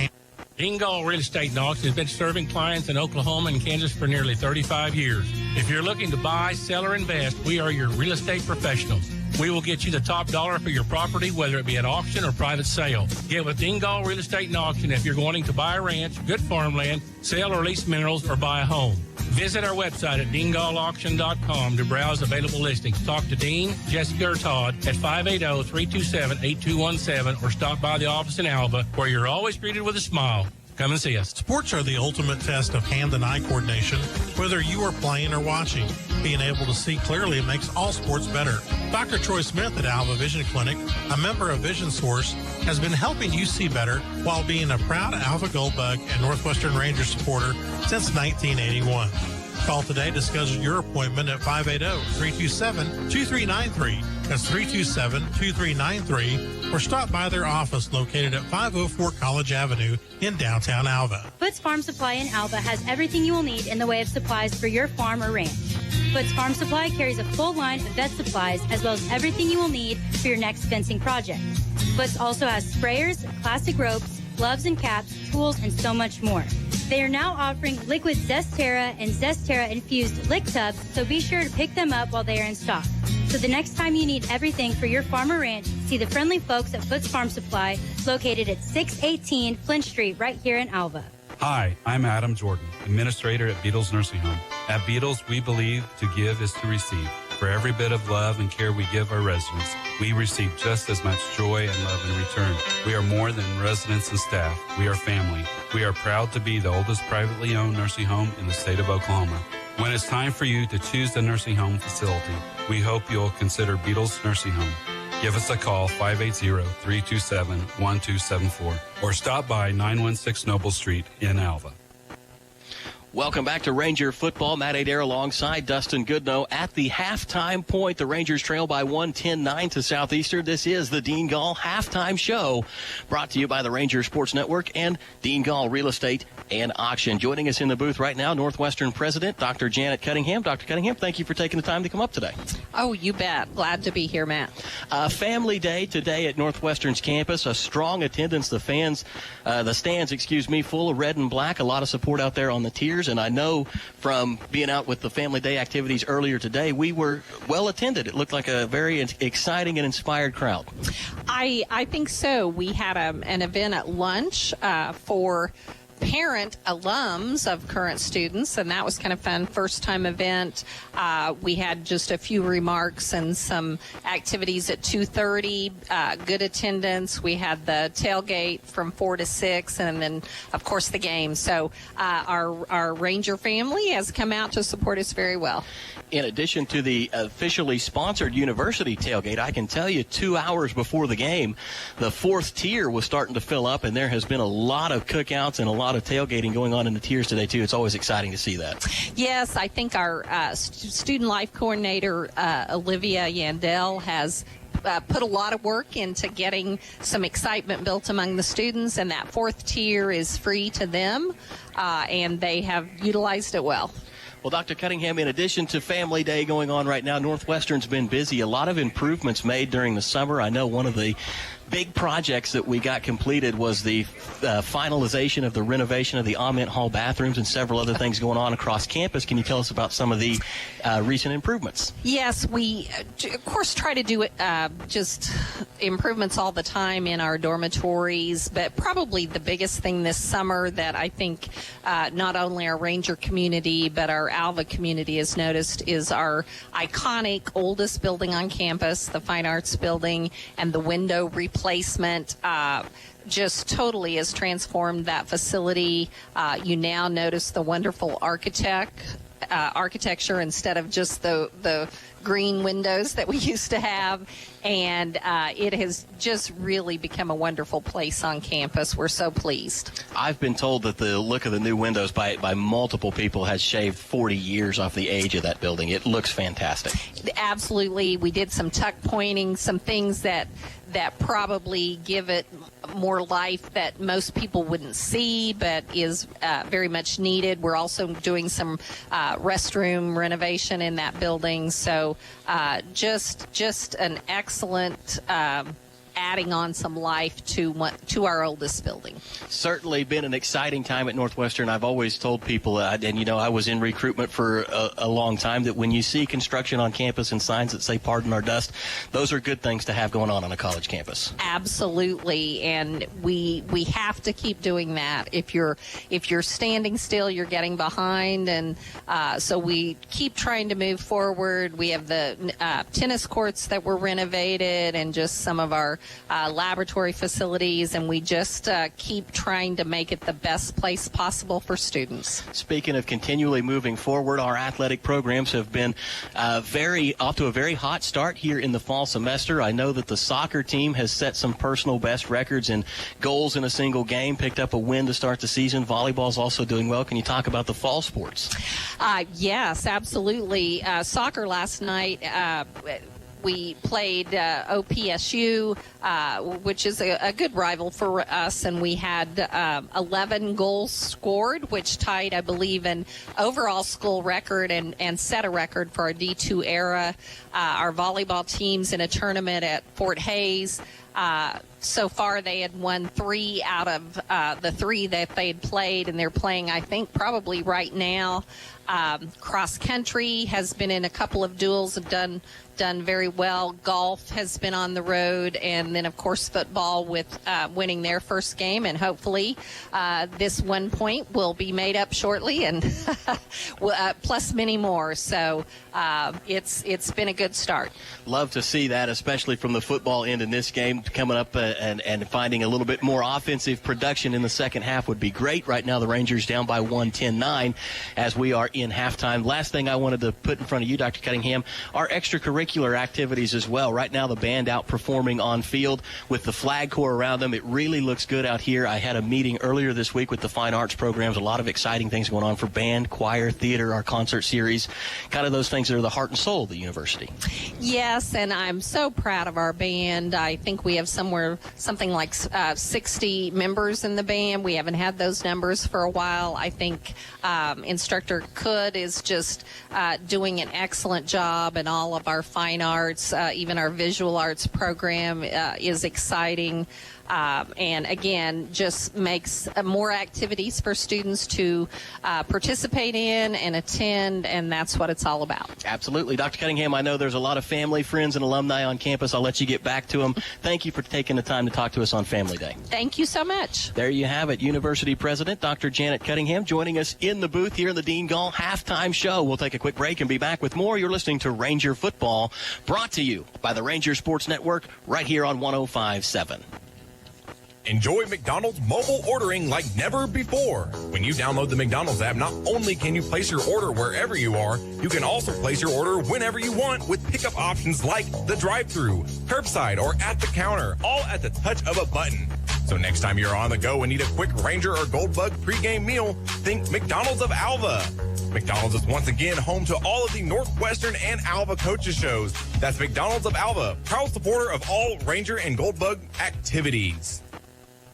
Dean Gall Real Estate and Auction has been serving clients in Oklahoma and Kansas for nearly 35 years. If you're looking to buy, sell, or invest, we are your real estate professionals. We will get you the top dollar for your property, whether it be at auction or private sale. Get with Dean Gall Real Estate and Auction if you're wanting to buy a ranch, good farmland, sell or lease minerals, or buy a home. Visit our website at deangallauction.com to browse available listings. Talk to Dean, Jessica, or Todd at 580-327-8217 or stop by the office in Alva, where you're always greeted with a smile. Come and see us. Sports are the ultimate test of hand and eye coordination, whether you are playing or watching. Being able to see clearly makes all sports better. Dr. Troy Smith at Alva Vision Clinic, a member of Vision Source, has been helping you see better while being a proud Alva Goldbug and Northwestern Ranger supporter since 1981. Call today to schedule your appointment at 580-327-2393. That's 327-2393. Or stop by their office located at 504 College Avenue in downtown Alva. Foots Farm Supply in Alva has everything you will need in the way of supplies for your farm or ranch. Foots Farm Supply carries a full line of vet supplies as well as everything you will need for your next fencing project. Foots also has sprayers, plastic ropes, gloves and caps, tools, and so much more. They are now offering liquid Zestera and Zestera infused lick tubs, so be sure to pick them up while they are in stock. So the next time you need everything for your farm or ranch, see the friendly folks at Foots Farm Supply, located at 618 Flint Street, right here in Alva. Hi, I'm Adam Jordan, administrator at Beatles Nursing Home. At Beatles, we believe to give is to receive. For every bit of love and care we give our residents, we receive just as much joy and love in return. We are more than residents and staff. We are family. We are proud to be the oldest privately owned nursing home in the state of Oklahoma. When it's time for you to choose the nursing home facility, we hope you'll consider Beatles Nursing Home. Give us a call, 580-327-1274, or stop by 916 Noble Street in Alva. Welcome back to Ranger football. Matt Adair alongside Dustin Goodnow at the halftime point. The Rangers trail by 10-9 to Southeastern. This is the Dean Gall halftime show, brought to you by the Ranger Sports Network and Dean Gall Real Estate and Auction. Joining us in the booth right now, Northwestern President Dr. Janet Cunningham. Dr. Cunningham, thank you for taking the time to come up today. Oh, you bet. Glad to be here, Matt. Family Day today at Northwestern's campus. A strong attendance. The stands, full of red and black. A lot of support out there on the tiers. And I know from being out with the Family Day activities earlier today, we were well attended. It looked like a very exciting and inspired crowd. I think so. We had an event at lunch for parent alums of current students, and that was kind of fun. First time event. We had just a few remarks and some activities at 2:30. Good attendance. We had the tailgate from 4 to 6, and then of course the game. So our Ranger family has come out to support us very well. In addition to the officially sponsored university tailgate, I can tell you 2 hours before the game, the fourth tier was starting to fill up, and there has been a lot of cookouts and a lot of tailgating going on in the tiers today, too. It's always exciting to see that. Yes, I think our student life coordinator, Olivia Yandel, has put a lot of work into getting some excitement built among the students, and that fourth tier is free to them, and they have utilized it well. Well, Dr. Cunningham, in addition to Family Day going on right now, Northwestern's been busy. A lot of improvements made during the summer. I know one of the big projects that we got completed was the finalization of the renovation of the Ament Hall bathrooms and several other things going on across campus. Can you tell us about some of the recent improvements? Yes, we, of course, try to do just improvements all the time in our dormitories, but probably the biggest thing this summer that I think not only our Ranger community but our Alva community has noticed is our iconic oldest building on campus, the Fine Arts Building, and the window replacement just totally has transformed that facility. You now notice the wonderful architecture instead of just the green windows that we used to have, and it has just really become a wonderful place on campus. We're so pleased. I've been told that the look of the new windows by multiple people has shaved 40 years off the age of that building. It looks fantastic. Absolutely. We did some tuck pointing, some things that probably give it more life that most people wouldn't see, but is very much needed. We're also doing some restroom renovation in that building. So just an excellent adding on some life to our oldest building. Certainly been an exciting time at Northwestern. I've always told people, and I was in recruitment for a long time, that when you see construction on campus and signs that say "Pardon our dust," those are good things to have going on a college campus. Absolutely, and we have to keep doing that. If you're standing still, you're getting behind, and so we keep trying to move forward. We have the tennis courts that were renovated, and just some of our laboratory facilities, and we just keep trying to make it the best place possible for students. Speaking of continually moving forward, our athletic programs have been off to a very hot start here in the fall semester. I know that the soccer team has set some personal best records and goals in a single game, picked up a win to start the season. Volleyball's also doing well. Can you talk about the fall sports? Yes, absolutely. Soccer last night, we played OPSU, which is a good rival for us, and we had 11 goals scored, which tied, I believe, an overall school record and set a record for our D2 era. Our volleyball teams in a tournament at Fort Hayes So far, they had won 3 out of the 3 that they'd played, and they're playing, I think, probably right now. Cross country has been in a couple of duels, have done very well. Golf has been on the road, and then, of course, football with winning their first game, and hopefully this 1 point will be made up shortly, and plus many more. So it's been a good start. Love to see that, especially from the football end in this game. Coming up and finding a little bit more offensive production in the second half would be great. Right now, the Rangers down by 1, 10-9 as we are in halftime. Last thing I wanted to put in front of you, Dr. Cunningham, our extracurricular activities as well. Right now, the band outperforming on field with the flag corps around them. It really looks good out here. I had a meeting earlier this week with the fine arts programs. A lot of exciting things going on for band, choir, theater, our concert series, kind of those things that are the heart and soul of the university. Yes, and I'm so proud of our band. I think we have something like 60 members in the band. We haven't had those numbers for a while. I think Instructor Could is just doing an excellent job, and all of our fine arts, even our visual arts program is exciting. And again, just makes more activities for students to participate in and attend, and that's what it's all about. Absolutely. Dr. Cunningham, I know there's a lot of family, friends, and alumni on campus. I'll let you get back to them. Thank you for taking the time to talk to us on Family Day. Thank you so much. There you have it. University President Dr. Janet Cunningham joining us in the booth here in the Dean Gall halftime show. We'll take a quick break and be back with more. You're listening to Ranger Football, brought to you by the Ranger Sports Network right here on 105.7. Enjoy McDonald's mobile ordering like never before. When you download the McDonald's app, not only can you place your order wherever you are, you can also place your order whenever you want with pickup options like the drive-thru, curbside, or at the counter, all at the touch of a button. So next time you're on the go and need a quick Ranger or Goldbug pregame meal, think McDonald's of Alva. McDonald's is once again home to all of the Northwestern and Alva coaches shows. That's McDonald's of Alva, proud supporter of all Ranger and Goldbug activities.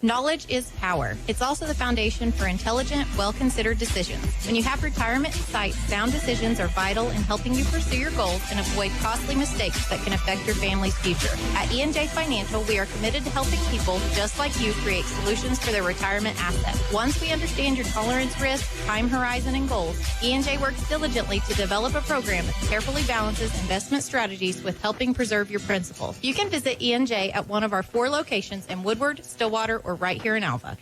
Knowledge is power. It's also the foundation for intelligent, well-considered decisions. When you have retirement in sight, sound decisions are vital in helping you pursue your goals and avoid costly mistakes that can affect your family's future. At E&J Financial, we are committed to helping people just like you create solutions for their retirement assets. Once we understand your tolerance risk, time horizon, and goals, E&J works diligently to develop a program that carefully balances investment strategies with helping preserve your principles. You can visit E&J at one of our 4 locations in Woodward, Stillwater, or right here in Alva.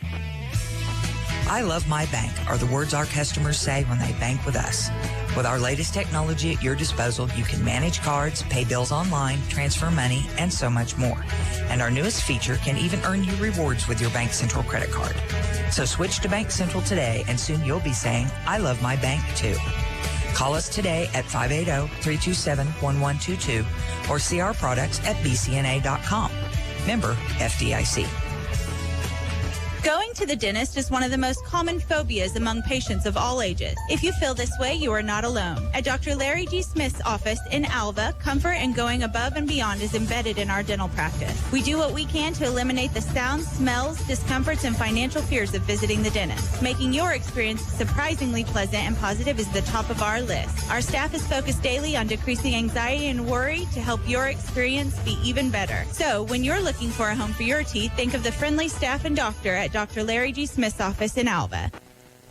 I love my bank are the words our customers say when they bank with us. With our latest technology at your disposal, you can manage cards, pay bills online, transfer money, and so much more. And our newest feature can even earn you rewards with your Bank Central credit card. So switch to Bank Central today, and soon you'll be saying, I love my bank too. Call us today at 580-327-1122 or see our products at bcna.com. Member FDIC. Going to the dentist is one of the most common phobias among patients of all ages. If you feel this way, you are not alone. At Dr. Larry G. Smith's office in Alva, comfort and going above and beyond is embedded in our dental practice. We do what we can to eliminate the sounds, smells, discomforts, and financial fears of visiting the dentist. Making your experience surprisingly pleasant and positive is the top of our list. Our staff is focused daily on decreasing anxiety and worry to help your experience be even better. So, when you're looking for a home for your teeth, think of the friendly staff and doctor at Dr. Larry G. Smith's office in Alva.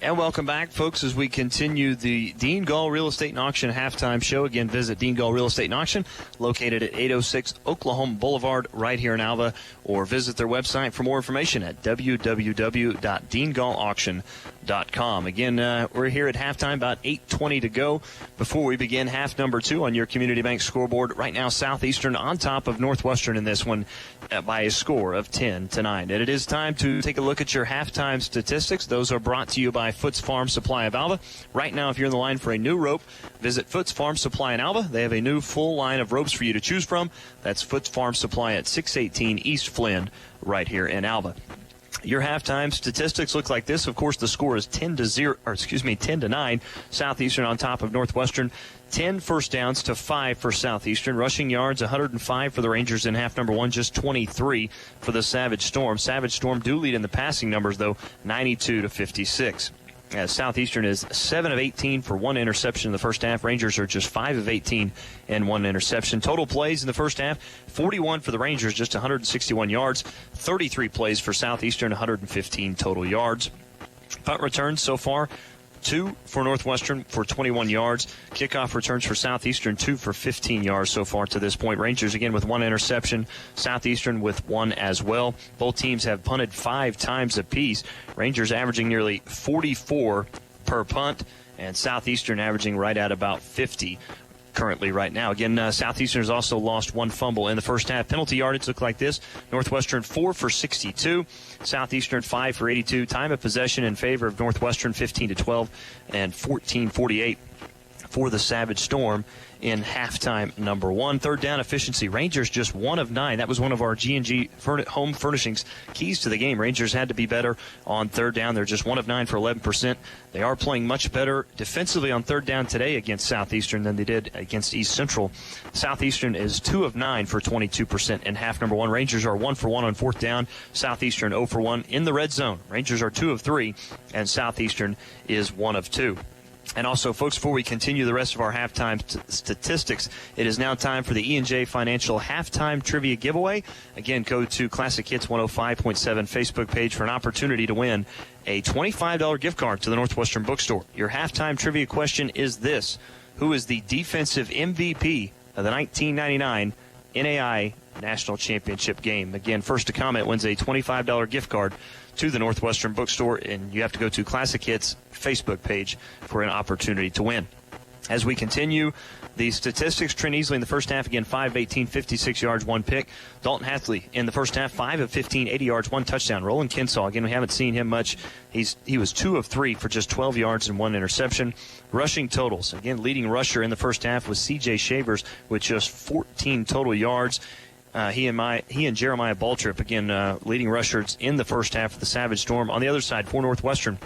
And welcome back, folks, as we continue the Dean Gall Real Estate and Auction halftime show. Again, visit Dean Gall Real Estate and Auction, located at 806 Oklahoma Boulevard, right here in Alva, or visit their website for more information at www.deangallauction.com. Again, we're here at halftime, about 8:20 to go before we begin half number 2 on your Community Bank scoreboard. Right now, Southeastern on top of Northwestern in this one by a score of 10-9. And it is time to take a look at your halftime statistics. Those are brought to you by Foots Farm Supply of Alva. Right now, if you're in the line for a new rope, visit Foots Farm Supply in Alva. They have a new full line of ropes for you to choose from. That's Foots Farm Supply at 618 East Flynn, right here in Alva. Your halftime statistics look like this. Of course, the score is 10-9. Southeastern on top of Northwestern. 10 first downs to 5 for Southeastern. Rushing yards, 105 for the Rangers in half number 1, just 23 for the Savage Storm. Savage Storm do lead in the passing numbers, though, 92-56. Southeastern is 7 of 18 for 1 interception in the first half. Rangers are just 5 of 18 and 1 interception. Total plays in the first half, 41 for the Rangers, just 161 yards. 33 plays for Southeastern, 115 total yards. Punt returns so far, 2 for Northwestern for 21 yards. Kickoff returns for Southeastern, 2 for 15 yards so far to this point. Rangers again with 1 interception, Southeastern with 1 as well. Both teams have punted 5 times apiece. Rangers averaging nearly 44 per punt, and Southeastern averaging right at about 50 currently right now. Again, Southeastern has also lost 1 fumble in the first half. Penalty yardage look like this: Northwestern 4 for 62, Southeastern 5 for 82. Time of possession in favor of Northwestern 15-12 and 14-48 for the Savage Storm in halftime number 1. Third down efficiency, Rangers just 1 of 9. That was one of our G&G home furnishings keys to the game. Rangers had to be better on third down. They're just 1 of 9 for 11%. They are playing much better defensively on third down today against Southeastern than they did against East Central. Southeastern is 2 of 9 for 22% in half number 1. Rangers are 1 for 1 on fourth down. Southeastern 0 for 1 in the red zone. Rangers are 2 of 3, and Southeastern is 1 of 2. And also, folks, before we continue the rest of our halftime statistics, it is now time for the E&J Financial Halftime Trivia Giveaway. Again, go to Classic Hits 105.7 Facebook page for an opportunity to win a $25 gift card to the Northwestern Bookstore. Your halftime trivia question is this: who is the defensive MVP of the 1999 NAI National Championship game? Again, first to comment wins a $25 gift card to the Northwestern Bookstore, and you have to go to Classic Hits Facebook page for an opportunity to win. As we continue, the statistics trend easily in the first half. Again, 5 of 18, 56 yards, 1 pick. Dalton Hatley in the first half, 5 of 15, 80 yards, 1 touchdown. Roland Kinsall, again, we haven't seen him much. He was 2 of 3 for just 12 yards and 1 interception. Rushing totals, again, leading rusher in the first half was C.J. Shavers with just 14 total yards. He and Jeremiah Baltrip, again, leading rushers in the first half of the Savage Storm. On the other side, for Northwestern,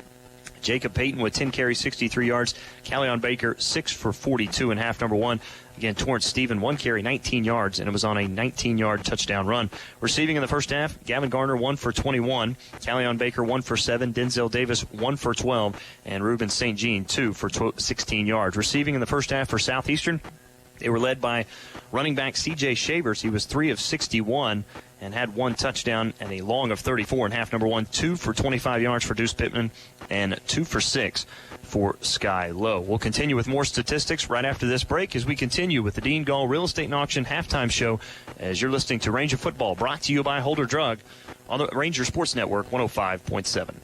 Jacob Payton with 10 carries, 63 yards. Callion Baker, 6 for 42 in half number 1. Again, Torrance Stephen, 1 carry, 19 yards, and it was on a 19-yard touchdown run. Receiving in the first half, Gavin Garner, 1 for 21. Callion Baker, 1 for 7. Denzel Davis, 1 for 12. And Ruben St. Jean, 2 for 16 yards. Receiving in the first half for Southeastern, they were led by running back C.J. Shavers. He was 3 of 61 and had 1 touchdown and a long of 34 in half number 1. 2 for 25 yards for Deuce Pittman and 2 for 6 for Sky Lowe. We'll continue with more statistics right after this break as we continue with the Dean Gall Real Estate and Auction halftime show as you're listening to Ranger Football, brought to you by Holder Drug on the Ranger Sports Network 105.7.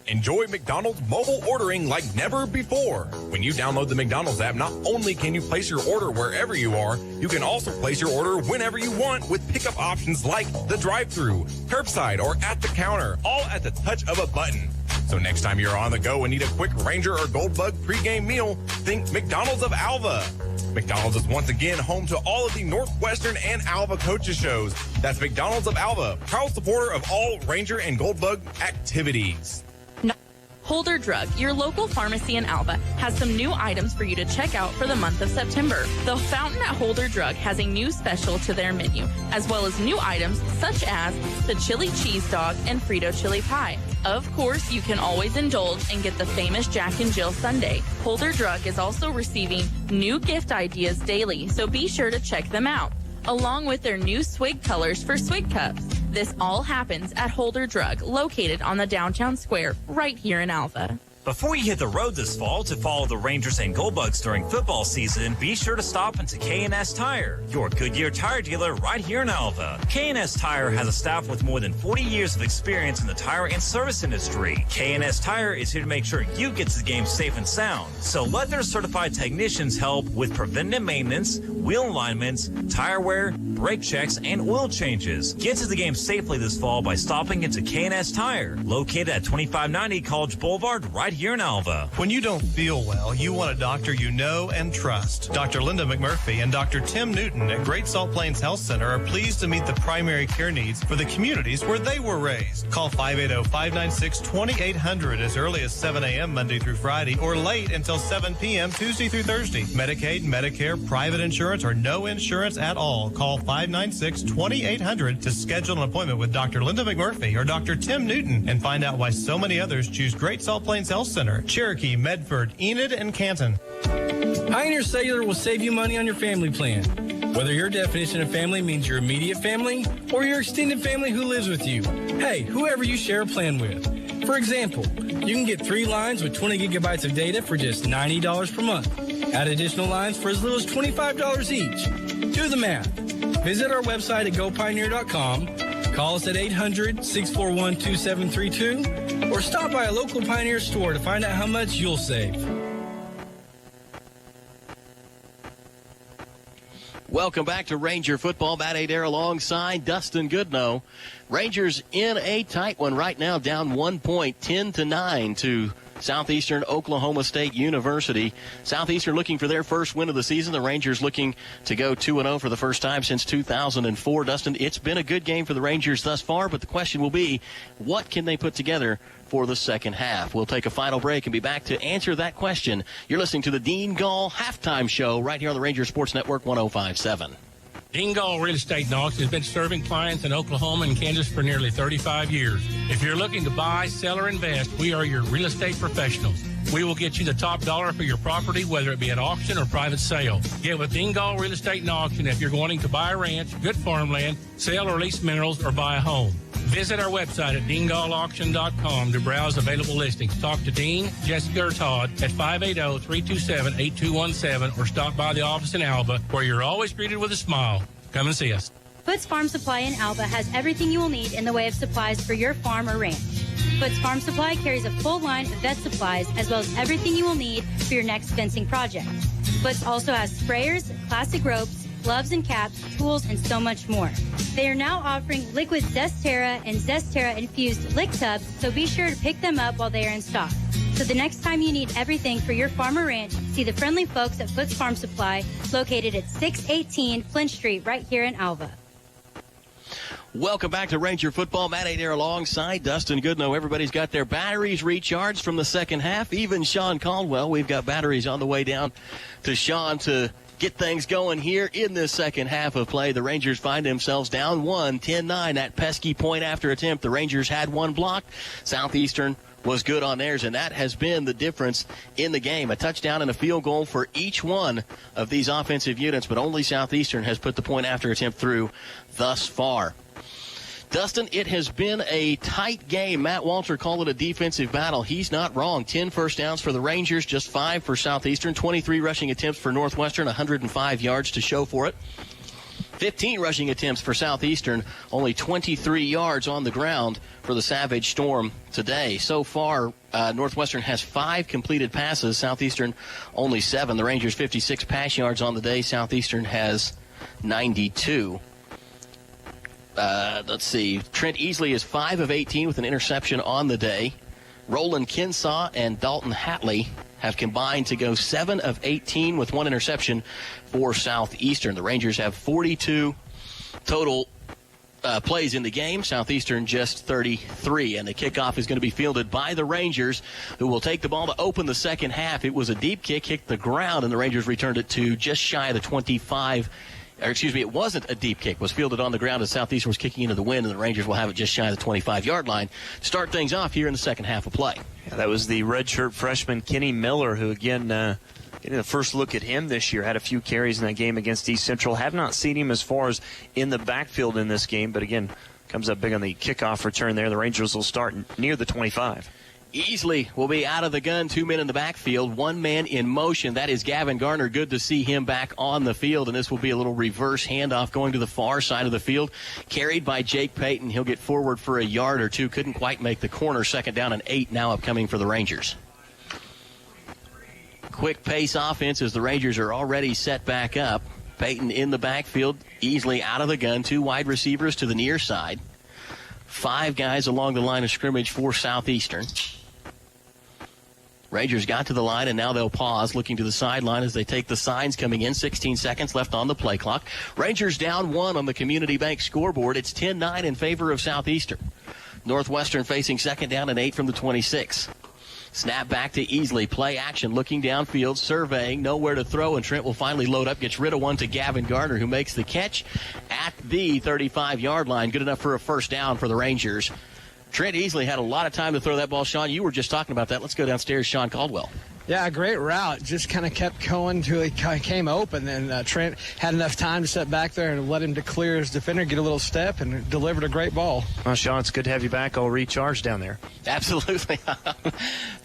Enjoy McDonald's mobile ordering like never before. When you download the McDonald's app, not only can you place your order wherever you are, you can also place your order whenever you want with pickup options like the drive-thru, curbside, or at the counter, all at the touch of a button. So next time you're on the go and need a quick Ranger or Goldbug pregame meal, think McDonald's of Alva. McDonald's is once again home to all of the Northwestern and Alva coaches shows. That's McDonald's of Alva, proud supporter of all Ranger and Goldbug activities. Holder Drug, your local pharmacy in Alva, has some new items for you to check out for the month of September. The Fountain at Holder Drug has a new special to their menu, as well as new items such as the chili cheese dog and Frito chili pie. Of course, you can always indulge and get the famous Jack and Jill sundae. Holder Drug is also receiving new gift ideas daily, so be sure to check them out, along with their new swig colors for swig cups. This all happens at Holder Drug, located on the downtown square right here in Alva. Before you hit the road this fall to follow the Rangers and Goldbugs during football season, be sure to stop into K&S Tire, your Goodyear tire dealer right here in Alva. K&S Tire has a staff with more than 40 years of experience in the tire and service industry. K&S Tire is here to make sure you get to the game safe and sound. So let their certified technicians help with preventative maintenance, wheel alignments, tire wear, brake checks, and oil changes. Get to the game safely this fall by stopping into K&S Tire, located at 2590 College Boulevard right here in Alva. When you don't feel well, you want a doctor you know and trust. Dr. Linda McMurphy and Dr. Tim Newton at Great Salt Plains Health Center are pleased to meet the primary care needs for the communities where they were raised. Call 580-596-2800 as early as 7 a.m. Monday through Friday or late until 7 p.m. Tuesday through Thursday. Medicaid, Medicare, private insurance, or no insurance at all. Call 596-2800 to schedule an appointment with Dr. Linda McMurphy or Dr. Tim Newton and find out why so many others choose Great Salt Plains Health Health Center, Cherokee, Medford, Enid, and Canton. Pioneer Cellular will save you money on your family plan. Whether your definition of family means your immediate family or your extended family who lives with you. Hey, whoever you share a plan with. For example, you can get 3 lines with 20 gigabytes of data for just $90 per month. Add additional lines for as little as $25 each. Do the math. Visit our website at gopioneer.com, call us at 800-641-2732, or stop by a local Pioneer store to find out how much you'll save. Welcome back to Ranger Football. Matt Adair alongside Dustin Goodnow. Rangers in a tight one right now, down 1 point, 10-9 to Southeastern Oklahoma State University. Southeastern looking for their first win of the season. The Rangers looking to go 2-0 for the first time since 2004. Dustin, it's been a good game for the Rangers thus far, but the question will be, what can they put together for the second half? We'll take a final break and be back to answer that question. You're listening to the Dean Gall Halftime Show right here on the Ranger Sports Network 105.7. Dean Gall Real Estate in Austin has been serving clients in Oklahoma and Kansas for nearly 35 years. If you're looking to buy, sell, or invest, we are your real estate professionals. We will get you the top dollar for your property, whether it be at auction or private sale. Get with Dean Gall Real Estate in Auction if you're wanting to buy a ranch, good farmland, sell or lease minerals, or buy a home. Visit our website at deangallauction.com to browse available listings. Talk to Dean, Jessica, or Todd at 580-327-8217 or stop by the office in Alva, where you're always greeted with a smile. Come and see us. Foots Farm Supply in Alva has everything you will need in the way of supplies for your farm or ranch. Foots Farm Supply carries a full line of vet supplies as well as everything you will need for your next fencing project. Foots also has sprayers, classic ropes, gloves and caps, tools, and so much more. They are now offering liquid Zestera and Zestera infused lick tubs, so be sure to pick them up while they are in stock. So the next time you need everything for your farm or ranch, see the friendly folks at Foots Farm Supply, located at 618 Flint Street, right here in Alva. Welcome back to Ranger Football. Matt Adair alongside Dustin Goodnow. Everybody's got their batteries recharged from the second half. Even Sean Caldwell. We've got batteries on the way down to Sean to get things going here in this second half of play. The Rangers find themselves down 1, 10-9. That pesky point after attempt. The Rangers had one blocked. Southeastern was good on theirs, and that has been the difference in the game. A touchdown and a field goal for each one of these offensive units, but only Southeastern has put the point after attempt through thus far. Dustin, it has been a tight game. Matt Walter called it a defensive battle. He's not wrong. 10 first downs for the Rangers, just 5 for Southeastern. 23 rushing attempts for Northwestern, 105 yards to show for it. 15 rushing attempts for Southeastern, only 23 yards on the ground for the Savage Storm today. So far, Northwestern has 5 completed passes. Southeastern only 7. The Rangers 56 pass yards on the day. Southeastern has 92. Let's see. Trent Easley is 5 of 18 with an interception on the day. Roland Kinsaw and Dalton Hatley have combined to go 7 of 18 with 1 interception for Southeastern. The Rangers have 42 total plays in the game. Southeastern just 33. And the kickoff is going to be fielded by the Rangers, who will take the ball to open the second half. It was a deep kick, hit the ground, and the Rangers returned it to just shy of the 25. It wasn't a deep kick. It was fielded on the ground as Southeastern was kicking into the wind, and the Rangers will have it just shy of the 25-yard line to start things off here in the second half of play. Yeah, that was the redshirt freshman Kenny Miller, who, again, getting the first look at him this year, had a few carries in that game against East Central. Have not seen him as far as in the backfield in this game, but, again, comes up big on the kickoff return there. The Rangers will start near the 25. Easley will be out of the gun, 2 men in the backfield, 1 man in motion. That is Gavin Garner. Good to see him back on the field, and this will be a little reverse handoff going to the far side of the field. Carried by Jake Payton. He'll get forward for a yard or two. Couldn't quite make the corner. 2nd down and 8 now upcoming for the Rangers. Quick pace offense as the Rangers are already set back up. Payton in the backfield, Easley out of the gun, 2 wide receivers to the near side. 5 guys along the line of scrimmage for Southeastern. Rangers got to the line, and now they'll pause, looking to the sideline as they take the signs coming in. 16 seconds left on the play clock. Rangers down 1 on the Community Bank scoreboard. It's 10-9 in favor of Southeastern. Northwestern facing 2nd down and 8 from the 26. Snap back to Easley. Play action, looking downfield, surveying, nowhere to throw, and Trent will finally load up, gets rid of one to Gavin Garner, who makes the catch at the 35-yard line. Good enough for a first down for the Rangers. Trent Easley had a lot of time to throw that ball. Sean, you were just talking about that. Let's go downstairs, Sean Caldwell. Yeah, a great route. Just kind of kept going until he came open. And Trent had enough time to step back there and let him to clear his defender, get a little step, and delivered a great ball. Well, Sean, it's good to have you back. All recharged down there. Absolutely.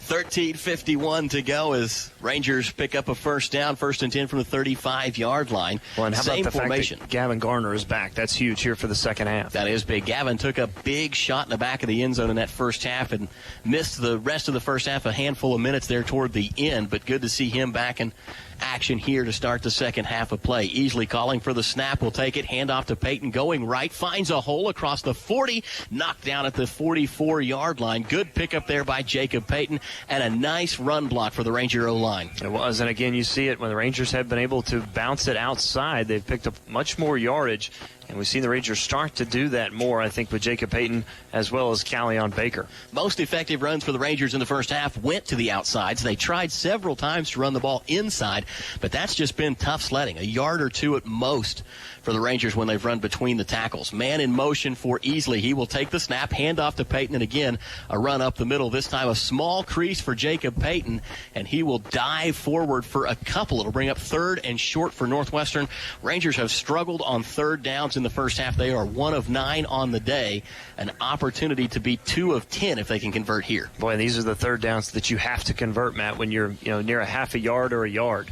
13:51 to go as Rangers pick up a first down, 1st and 10 from the 35-yard line. Well, and how Same about the formation. fact that Gavin Garner is back? That's huge here for the second half. That is big. Gavin took a big shot in the back of the end zone in that first half and missed the rest of the first half, a handful of minutes there toward the end, but good to see him back in action here to start the second half of play. Easily calling for the snap. Will take it. Hand off to Peyton. Going right. Finds a hole across the 40. Knocked down at the 44-yard line. Good pickup there by Jacob Peyton. And a nice run block for the Ranger O-line. It was. And again, you see it when the Rangers have been able to bounce it outside. They've picked up much more yardage. And we've seen the Rangers start to do that more, I think, with Jacob Peyton as well as Callion Baker. Most effective runs for the Rangers in the first half went to the outsides. They tried several times to run the ball inside, but that's just been tough sledding. A yard or two at most for the Rangers when they've run between the tackles. Man in motion for Easley. He will take the snap, hand off to Peyton, and again, a run up the middle. This time a small crease for Jacob Peyton, and he will dive forward for a couple. It'll bring up 3rd and short for Northwestern. Rangers have struggled on 3rd downs in the first half. They are 1 of 9 on the day. An opportunity to be 2 of 10 if they can convert here. Boy, these are the 3rd downs that you have to convert, Matt, when you're near a half a yard or a yard.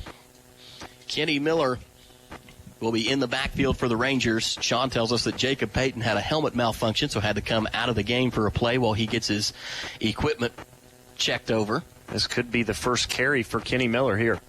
Kenny Miller will be in the backfield for the Rangers. Sean tells us that Jacob Peyton had a helmet malfunction, so had to come out of the game for a play while he gets his equipment checked over. This could be the first carry for Kenny Miller here.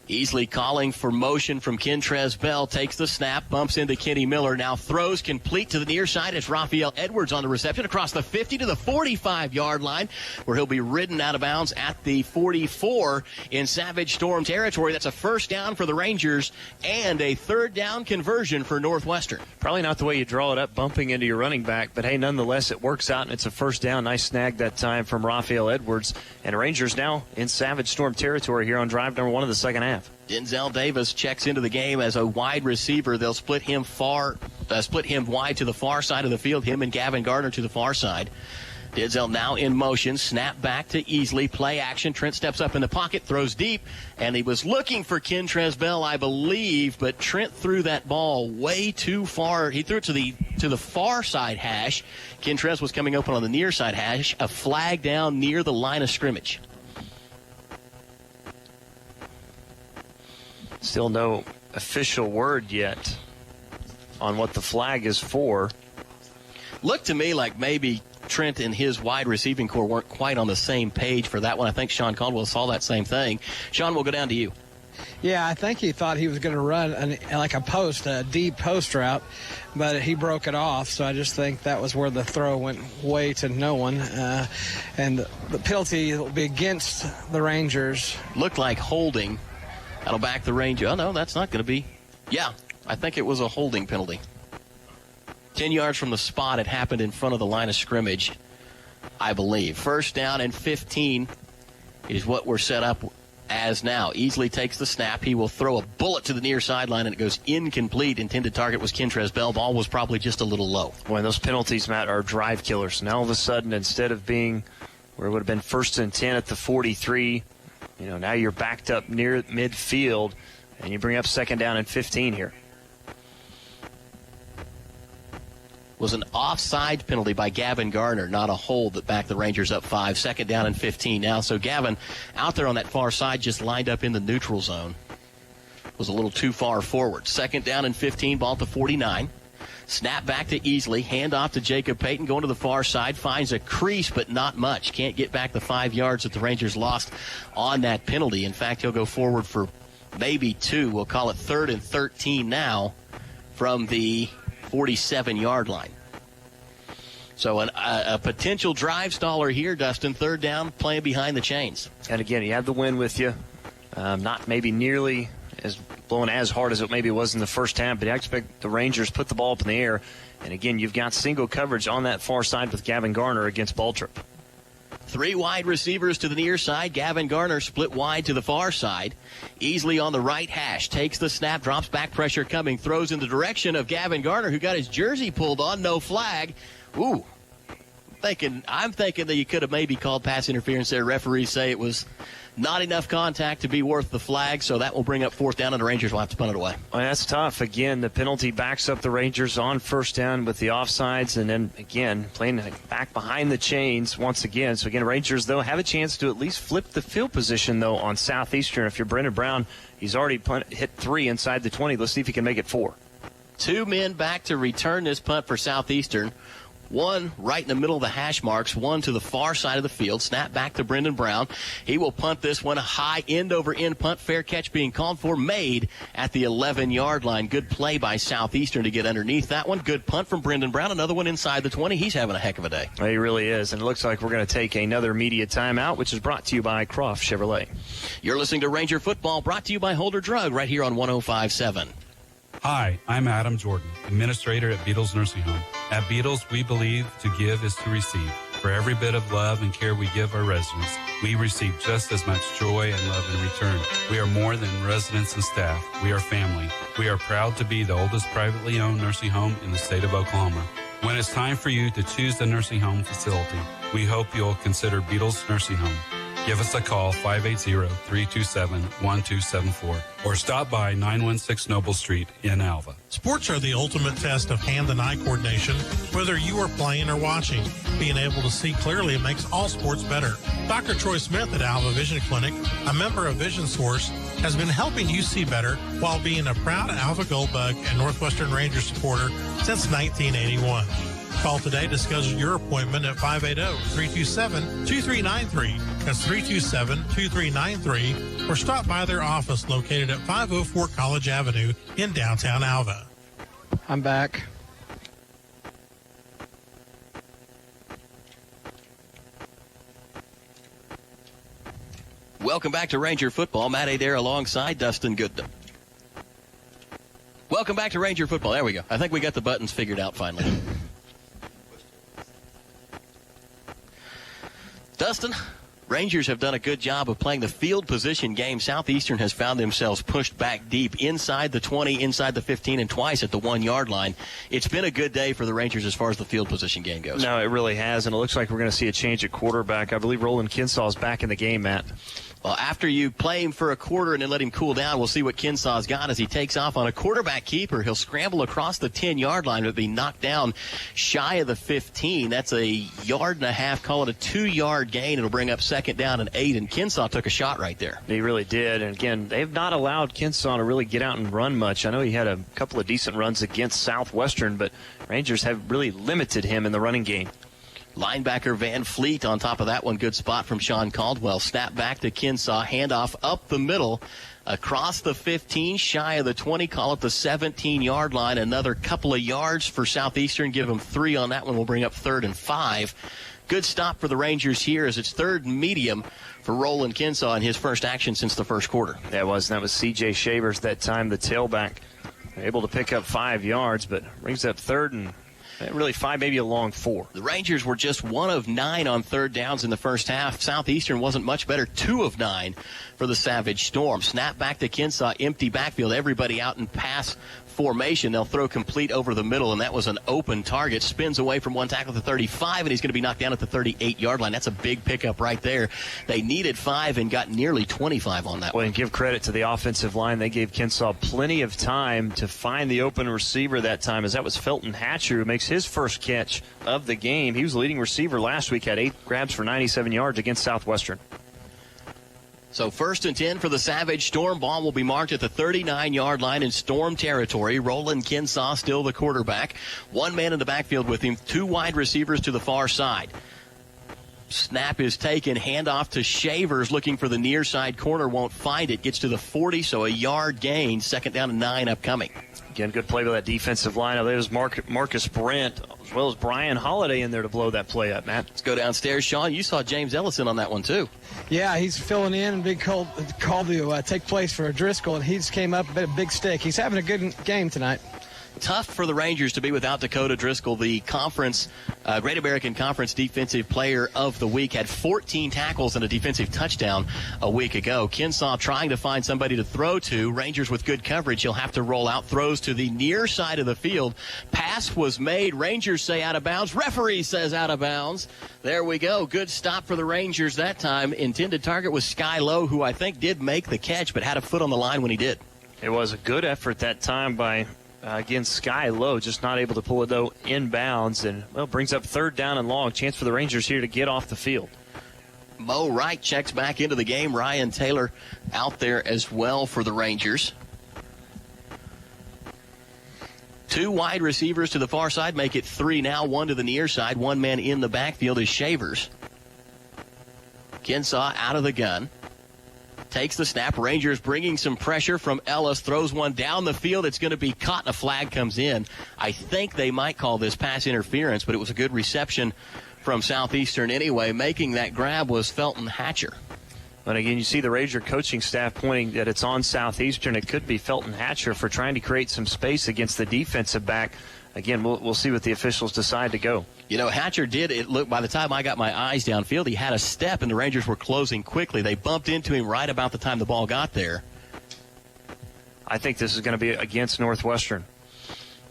Easley calling for motion from Kentrez Bell. Takes the snap, bumps into Kenny Miller. Now throws complete to the near side. It's Raphael Edwards on the reception across the 50 to the 45-yard line, where he'll be ridden out of bounds at the 44 in Savage Storm territory. That's a first down for the Rangers and a 3rd down conversion for Northwestern. Probably not the way you draw it up, bumping into your running back, but hey, nonetheless, it works out, and it's a first down. Nice snag that time from Raphael Edwards. And Rangers now in Savage Storm territory here on drive number 1 of the second half. Denzel Davis checks into the game as a wide receiver. They'll split him wide to the far side of the field, him and Gavin Gardner to the far side. Denzel now in motion, snap back to Easley, play action. Trent steps up in the pocket, throws deep, and he was looking for Kentrez Bell, I believe, but Trent threw that ball way too far. He threw it to the far side hash. Kentrez was coming open on the near side hash. A flag down near the line of scrimmage. Still no official word yet on what the flag is for. Looked to me like maybe Trent and his wide receiving core weren't quite on the same page for that one. I think Sean Caldwell saw that same thing. Sean, we'll go down to you. Yeah, I think he thought he was going to run a deep post route, but he broke it off. So I just think that was where the throw went way to no one. And the penalty will be against the Rangers. Looked like holding. That'll back the Rangers. Oh, no, that's not going to be. Yeah, I think it was a holding penalty. 10 yards from the spot. It happened in front of the line of scrimmage, I believe. First down and 15 is what we're set up as now. Easley takes the snap. He will throw a bullet to the near sideline, and it goes incomplete. Intended target was Kentrez Bell. Ball was probably just a little low. Boy, those penalties, Matt, are drive killers. Now all of a sudden, instead of being where it would have been 1st and 10 at the 43, now you're backed up near midfield, and you bring up 2nd down and 15 here. Was an offside penalty by Gavin Gardner, not a hold that backed the Rangers up 5. 2nd down and 15 now. So Gavin out there on that far side, just lined up in the neutral zone. Was a little too far forward. 2nd down and 15, ball at the 49. Snap back to Easley, hand off to Jacob Peyton, going to the far side, finds a crease, but not much. Can't get back the 5 yards that the Rangers lost on that penalty. In fact, he'll go forward for maybe 2. We'll call it 3rd and 13 now from the 47-yard line. So a potential drive staller here, Dustin. 3rd down, playing behind the chains. And again, you have the wind with you. Not maybe nearly as blowing as hard as it maybe was in the first half, but I expect the Rangers put the ball up in the air. And again, you've got single coverage on that far side with Gavin Gardner against Baltrip. 3 wide receivers to the near side. Gavin Gardner split wide to the far side. Easley on the right hash. Takes the snap, drops back, pressure coming, throws in the direction of Gavin Gardner, who got his jersey pulled on. No flag. Ooh. I'm thinking that you could have maybe called pass interference there. Referees say it was not enough contact to be worth the flag, so that will bring up 4th down, and the Rangers will have to punt it away. Well, that's tough. Again, the penalty backs up the Rangers on 1st down with the offsides, and then, again, playing back behind the chains once again. So, again, Rangers, though, have a chance to at least flip the field position, though, on Southeastern. If you're Brendan Brown, he's already hit 3 inside the 20. Let's see if he can make it 4. 2 men back to return this punt for Southeastern. 1 right in the middle of the hash marks, 1 to the far side of the field. Snap back to Brendan Brown. He will punt this one, a high end-over-end punt. Fair catch being called for, made at the 11-yard line. Good play by Southeastern to get underneath that one. Good punt from Brendan Brown. Another one inside the 20. He's having a heck of a day. He really is, and it looks like we're going to take another media timeout, which is brought to you by Croft Chevrolet. You're listening to Ranger Football, brought to you by Holder Drug, right here on 105.7. Hi, I'm Adam Jordan, administrator at Beatles Nursing Home. At Beatles, we believe to give is to receive. For every bit of love and care we give our residents, we receive just as much joy and love in return. We are more than residents and staff. We are family. We are proud to be the oldest privately owned nursing home in the state of Oklahoma. When it's time for you to choose the nursing home facility, we hope you'll consider Beatles Nursing Home. Give us a call, 580-327-1274, or stop by 916 Noble Street in Alva. Sports are the ultimate test of hand-and-eye coordination, whether you are playing or watching. Being able to see clearly makes all sports better. Dr. Troy Smith at Alva Vision Clinic, a member of Vision Source, has been helping you see better while being a proud Alva Goldbug and Northwestern Rangers supporter since 1981. Call today to schedule your appointment at 580-327-2393. That's 327-2393. Or stop by their office located at 504 College Avenue in downtown Alva. I'm back. Welcome back to Ranger Football. Matt Adair alongside Dustin Goodman. Welcome back to Ranger Football. There we go. I think we got the buttons figured out finally. Dustin, Rangers have done a good job of playing the field position game. Southeastern has found themselves pushed back deep inside the 20, inside the 15, and twice at the 1-yard line. It's been a good day for the Rangers as far as the field position game goes. No, it really has, and it looks like we're going to see a change at quarterback. I believe Roland Kinsaw is back in the game, Matt. Well, after you play him for a quarter and then let him cool down, we'll see what Kinsaw's got as he takes off on a quarterback keeper. He'll scramble across the 10-yard line but be knocked down shy of the 15. That's a yard and a half, call it a 2-yard gain. It'll bring up 2nd down and 8, and Kinsaw took a shot right there. He really did, and again, they've not allowed Kinsaw to really get out and run much. I know he had a couple of decent runs against Southwestern, but Rangers have really limited him in the running game. Linebacker Van Fleet on top of that one. Good spot from Sean Caldwell. Snap back to Kinsaw. Handoff up the middle. Across the 15, shy of the 20. Call it the 17-yard line. Another couple of yards for Southeastern. Give them 3 on that one. We'll bring up 3rd and 5. Good stop for the Rangers here as it's 3rd and medium for Roland Kinsaw in his first action since the first quarter. That was C.J. Shavers that time, the tailback. Able to pick up 5 yards, but brings up 3rd and really 5, maybe a long 4. The Rangers were just 1 of 9 on 3rd downs in the first half. Southeastern wasn't much better, 2 of 9 for the Savage Storm. Snap back to Kinsaw, empty backfield, everybody out in pass formation. They'll throw complete over the middle, and that was an open target. Spins away from one tackle at the 35, and he's going to be knocked down at the 38-yard line. That's a big pickup right there. They needed 5 and got nearly 25 on that one. And give credit to the offensive line. They gave Kinsaw plenty of time to find the open receiver that time, as that was Felton Hatcher, who makes his first catch of the game. He was the leading receiver last week, had 8 grabs for 97 yards against Southwestern. So 1st and 10 for the Savage Storm. Ball will be marked at the 39-yard line in Storm territory. Roland Kinsaw still the quarterback. 1 man in the backfield with him. 2 wide receivers to the far side. Snap is taken. Handoff to Shavers looking for the near side corner. Won't find it. Gets to the 40, so a yard gain. 2nd down and 9 upcoming. Again, good play by that defensive line. There's Marcus Brent, as well as Brian Holiday in there to blow that play up, Matt. Let's go downstairs. Sean, you saw James Ellison on that one, too. Yeah, he's filling in and being called to take place for Driscoll, and he just came up a big stick. He's having a good game tonight. tough for the Rangers to be without Dakota Driscoll, the conference, Great American Conference Defensive Player of the Week. Had 14 tackles and a defensive touchdown a week ago. Kinsaw trying to find somebody to throw to. Rangers with good coverage. He'll have to roll out. Throws to the near side of the field. Pass was made. Rangers say out of bounds. Referee says out of bounds. There we go. Good stop for the Rangers that time. Intended target was Sky Lowe, who I think did make the catch, but had a foot on the line when he did. It was a good effort that time by, again, Sky Lowe, just not able to pull it, though, inbounds. And, well, brings up 3rd down and long. Chance for the Rangers here to get off the field. Mo Wright checks back into the game. Ryan Taylor out there as well for the Rangers. 2 wide receivers to the far side make it 3 now. 1 to the near side. 1 man in the backfield is Shavers. Kinsaw out of the gun. Takes the snap. Rangers bringing some pressure from Ellis. Throws one down the field. It's going to be caught, and a flag comes in. I think they might call this pass interference, but it was a good reception from Southeastern anyway. Making that grab was Felton Hatcher. But again, you see the Ranger coaching staff pointing that it's on Southeastern. It could be Felton Hatcher for trying to create some space against the defensive back. Again, we'll see what the officials decide to go. You know, Hatcher did it. Look, by the time I got my eyes downfield, he had a step, and the Rangers were closing quickly. They bumped into him right about the time the ball got there. I think this is going to be against Northwestern.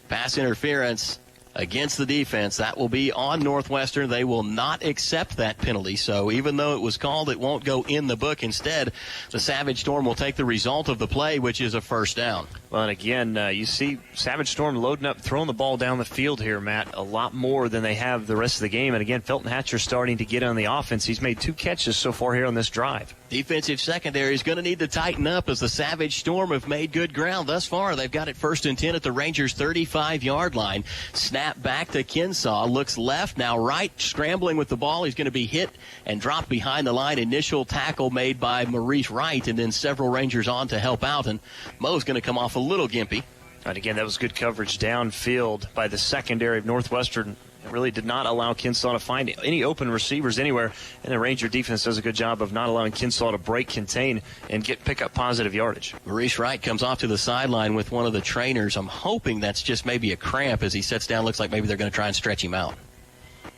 Pass interference against the defense. That will be on Northwestern. They will not accept that penalty. So even though it was called, it won't go in the book. Instead, the Savage Storm will take the result of the play, which is a 1st down. Well, and again, you see Savage Storm loading up, throwing the ball down the field here, Matt, a lot more than they have the rest of the game. And again, Felton Hatcher starting to get on the offense. He's made 2 catches so far here on this drive. Defensive secondary is going to need to tighten up as the Savage Storm have made good ground thus far. They've got it 1st and 10 at the Rangers' 35-yard line. Snap back to Kinsaw. Looks left, now right, scrambling with the ball. He's going to be hit and dropped behind the line. Initial tackle made by Maurice Wright, and then several Rangers on to help out. And Mo's going to come off a little gimpy. And again, that was good coverage downfield by the secondary of Northwestern. It really did not allow Kinsaw to find any open receivers anywhere, and the Ranger defense does a good job of not allowing Kinsaw to break, contain, and pick up positive yardage. Maurice Wright comes off to the sideline with one of the trainers. I'm hoping that's just maybe a cramp as he sits down. Looks like maybe they're going to try and stretch him out.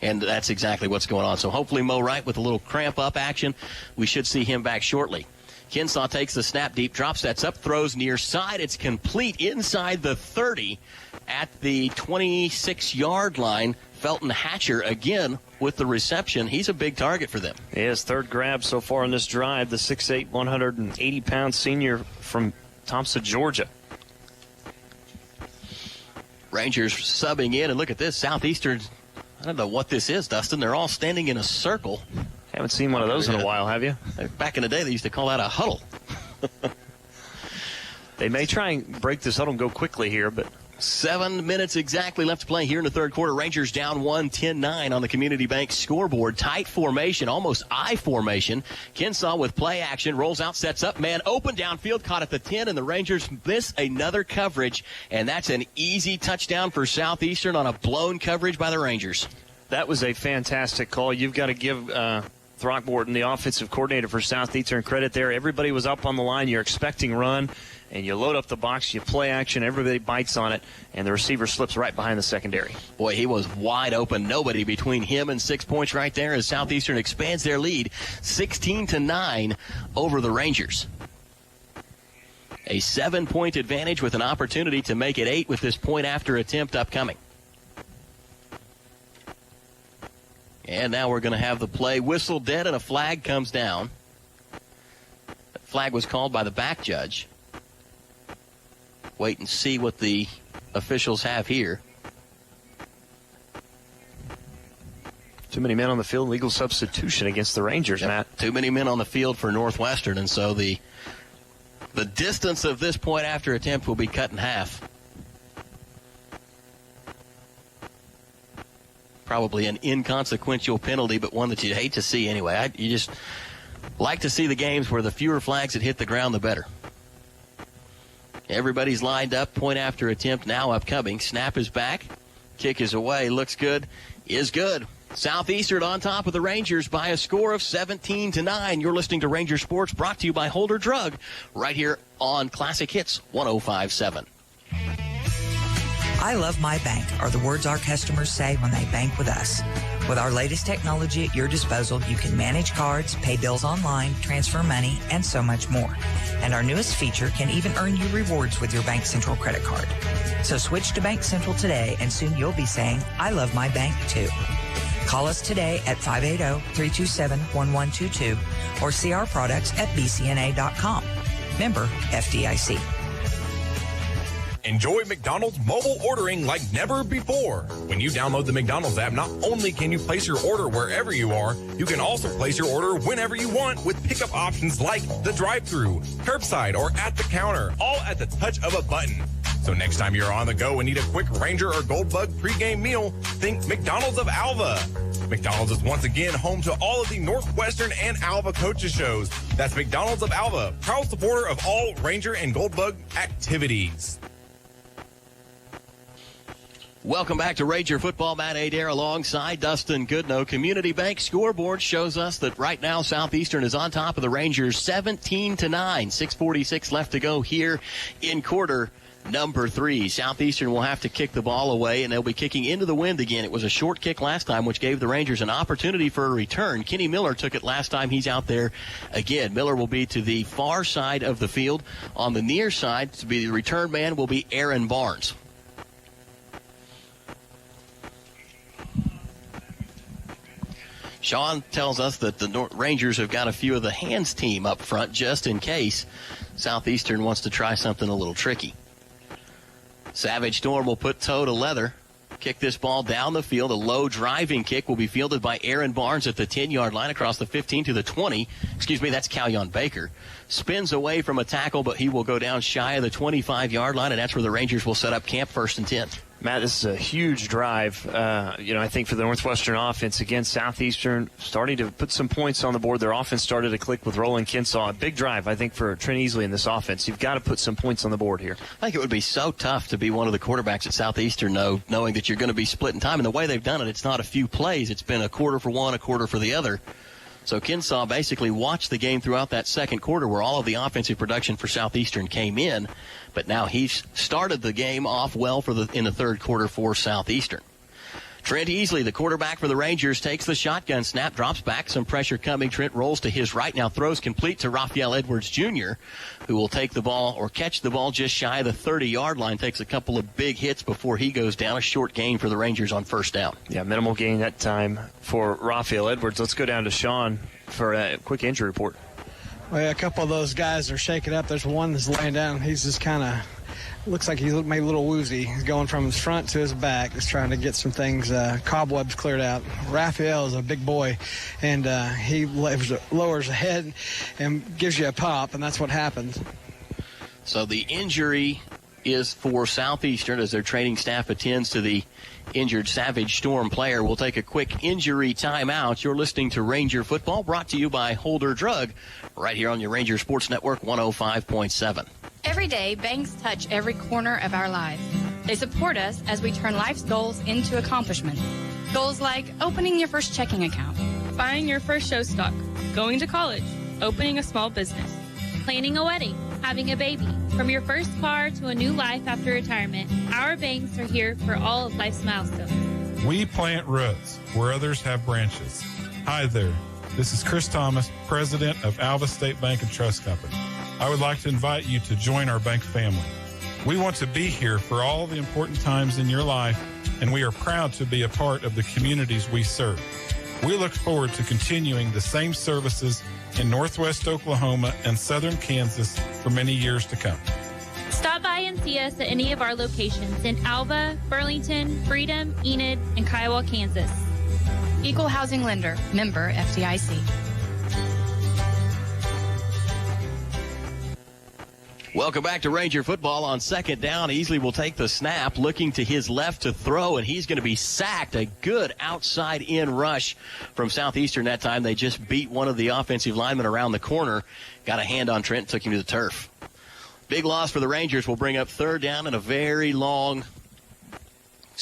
And that's exactly what's going on. So hopefully Mo Wright with a little cramp up action. We should see him back shortly. Kinsaw takes the snap deep, drop sets up, throws near side. It's complete inside the 30 at the 26-yard line. Felton Hatcher again with the reception. He's a big target for them. He has 3rd grab so far on this drive, the 6'8", 180-pound senior from Thompson, Georgia. Rangers subbing in, and look at this. Southeastern, I don't know what this is, Dustin. They're all standing in a circle. Haven't seen one of those in a while, have you? Back in the day, they used to call that a huddle. They may try and break this huddle and go quickly here, but 7 minutes exactly left to play here in the 3rd quarter. Rangers down 1, 10-9 on the Community Bank scoreboard. Tight formation, almost I formation. Kinsaw with play action, rolls out, sets up, man open downfield, caught at the 10, and the Rangers miss another coverage, and that's an easy touchdown for Southeastern on a blown coverage by the Rangers. That was a fantastic call. You've got to give Throckmorton, the offensive coordinator for Southeastern, credit there. Everybody was up on the line. You're expecting run, and you load up the box, you play action, everybody bites on it, and the receiver slips right behind the secondary. Boy, he was wide open. Nobody between him and 6 points right there as Southeastern expands their lead 16-9 over the Rangers. A 7-point advantage with an opportunity to make it 8 with this point after attempt upcoming. And now we're going to have the play whistle dead, and a flag comes down. The flag was called by the back judge. Wait and see what the officials have here. Too many men on the field, legal substitution against the Rangers, Matt. Too many men on the field for Northwestern, and so the distance of this point after attempt will be cut in half. Probably an inconsequential penalty, but one that you'd hate to see anyway. You just like to see the games where the fewer flags that hit the ground, the better. Everybody's lined up. Point after attempt now upcoming. Snap is back. Kick is away. Looks good. Is good. Southeastern on top of the Rangers by a score of 17-9. You're listening to Ranger Sports, brought to you by Holder Drug, right here on Classic Hits 105.7. I love my bank are the words our customers say when they bank with us. With our latest technology at your disposal, you can manage cards, pay bills online, transfer money, and so much more. And our newest feature can even earn you rewards with your Bank Central credit card. So switch to Bank Central today, and soon you'll be saying, I love my bank too. Call us today at 580-327-1122 or see our products at bcna.com. Member FDIC. Enjoy McDonald's mobile ordering like never before. When you download the McDonald's app, not only can you place your order wherever you are, you can also place your order whenever you want with pickup options like the drive-thru, curbside, or at the counter, all at the touch of a button. So next time you're on the go and need a quick Ranger or Goldbug pregame meal, think McDonald's of Alva. McDonald's is once again home to all of the Northwestern and Alva coaches shows. That's McDonald's of Alva, proud supporter of all Ranger and Goldbug activities. Welcome back to Ranger Football. Matt Adair alongside Dustin Goodnow. Community Bank scoreboard shows us that right now Southeastern is on top of the Rangers 17-9. 6:46 left to go here in quarter number 3. Southeastern will have to kick the ball away, and they'll be kicking into the wind again. It was a short kick last time, which gave the Rangers an opportunity for a return. Kenny Miller took it last time. He's out there again. Miller will be to the far side of the field. On the near side, to be the return man, will be Aaron Barnes. Sean tells us that the Rangers have got a few of the hands team up front just in case Southeastern wants to try something a little tricky. Savage Storm will put toe to leather, kick this ball down the field. A low driving kick will be fielded by Aaron Barnes at the 10-yard line across the 15 to the 20. Excuse me, that's Calyon Baker. Spins away from a tackle, but he will go down shy of the 25-yard line, and that's where the Rangers will set up camp 1st and 10. Matt, this is a huge drive, I think, for the Northwestern offense. Again, Southeastern starting to put some points on the board. Their offense started to click with Roland Kinsaw. A big drive, I think, for Trent Easley in this offense. You've got to put some points on the board here. I think it would be so tough to be one of the quarterbacks at Southeastern, knowing that you're going to be splitting time. And the way they've done it, it's not a few plays. It's been a quarter for one, a quarter for the other. So Kinsaw basically watched the game throughout that second quarter where all of the offensive production for Southeastern came in. But now he's started the game off well in the third quarter for Southeastern. Trent Easley, the quarterback for the Rangers, takes the shotgun snap, drops back, some pressure coming. Trent rolls to his right, now throws complete to Raphael Edwards Jr., who will take the ball or catch the ball just shy of the 30-yard line, takes a couple of big hits before he goes down. A short gain for the Rangers on 1st down. Yeah, minimal gain that time for Raphael Edwards. Let's go down to Sean for a quick injury report. Well, yeah, a couple of those guys are shaking up. There's one that's laying down. He's just kind of looks like he's made a little woozy. He's going from his front to his back, just trying to get some things, cobwebs cleared out. Raphael is a big boy, and he lowers the head and gives you a pop, and that's what happens. So the injury is for Southeastern as their training staff attends to the injured Savage Storm player. We'll take a quick injury timeout. You're listening to Ranger Football, brought to you by Holder Drug, right here on your Ranger Sports Network 105.7. Every day, banks touch every corner of our lives. They support us as we turn life's goals into accomplishments. Goals like opening your first checking account, buying your first show stock, going to college, opening a small business, planning a wedding, having a baby. From your first car to a new life after retirement, our banks are here for all of life's milestones. We plant roots where others have branches. Hi there. This is Chris Thomas, president of Alva State Bank and Trust Company. I would like to invite you to join our bank family. We want to be here for all the important times in your life, and we are proud to be a part of the communities we serve. We look forward to continuing the same services in Northwest Oklahoma and Southern Kansas for many years to come. Stop by and see us at any of our locations in Alva, Burlington, Freedom, Enid, and Kiowa, Kansas. Equal housing lender, member FDIC. Welcome back to Ranger Football. On 2nd down, Easley will take the snap, looking to his left to throw, and he's going to be sacked. A good outside-in rush from Southeastern that time. They just beat one of the offensive linemen around the corner, got a hand on Trent, took him to the turf. Big loss for the Rangers will bring up 3rd down and a very long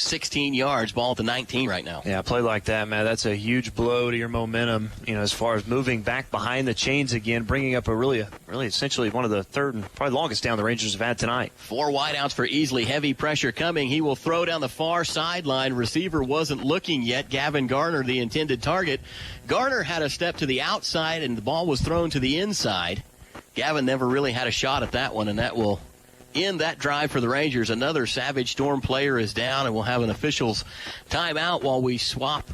16 yards, ball at the 19 right now. Yeah, a play like that, man, that's a huge blow to your momentum, as far as moving back behind the chains again, bringing up a really essentially one of the third and probably longest down the Rangers have had tonight. 4 wideouts for Easley. Heavy pressure coming. He will throw down the far sideline. Receiver wasn't looking yet. Gavin Garner, the intended target. Garner had a step to the outside, and the ball was thrown to the inside. Gavin never really had a shot at that one, and that will end that drive for the Rangers. Another Savage Storm player is down, and we'll have an official's timeout while we swap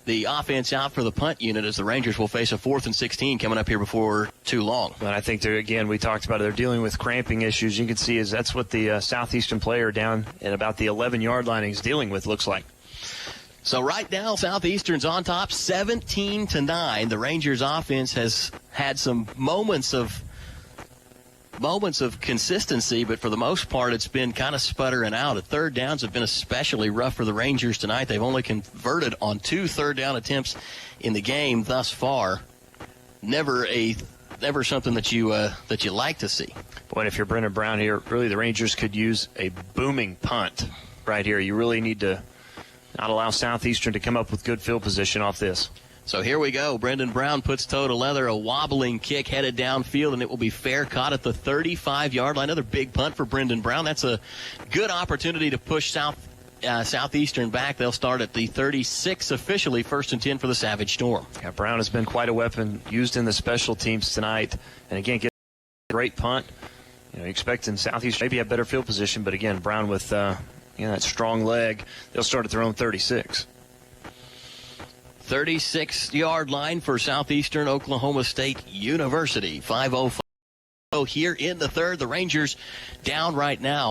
the offense out for the punt unit, as the Rangers will face a 4th and 16 coming up here before too long. And I think we talked about it, they're dealing with cramping issues. You can see that's what the Southeastern player down at about the 11-yard line is dealing with, looks like. So right now, Southeastern's on top, 17-9. The Rangers offense has had some moments of consistency, but for the most part, it's been kind of sputtering out. Third downs have been especially rough for the Rangers tonight. They've only converted on 2 third down attempts in the game thus far. Never something that you like to see. Boy, and if you're Brendan Brown here, really the Rangers could use a booming punt right here. You really need to not allow Southeastern to come up with good field position off this. So here we go. Brendan Brown puts toe to leather, a wobbling kick headed downfield, and it will be fair caught at the 35-yard line. Another big punt for Brendan Brown. That's a good opportunity to push Southeastern back. They'll start at the 36 officially, 1st and 10 for the Savage Storm. Yeah, Brown has been quite a weapon used in the special teams tonight. And again, get a great punt. Expecting Southeastern maybe have better field position, but again, Brown with that strong leg. They'll start at their own 36. 36-yard line for Southeastern Oklahoma State University. 5:05 here in the third. The Rangers down right now.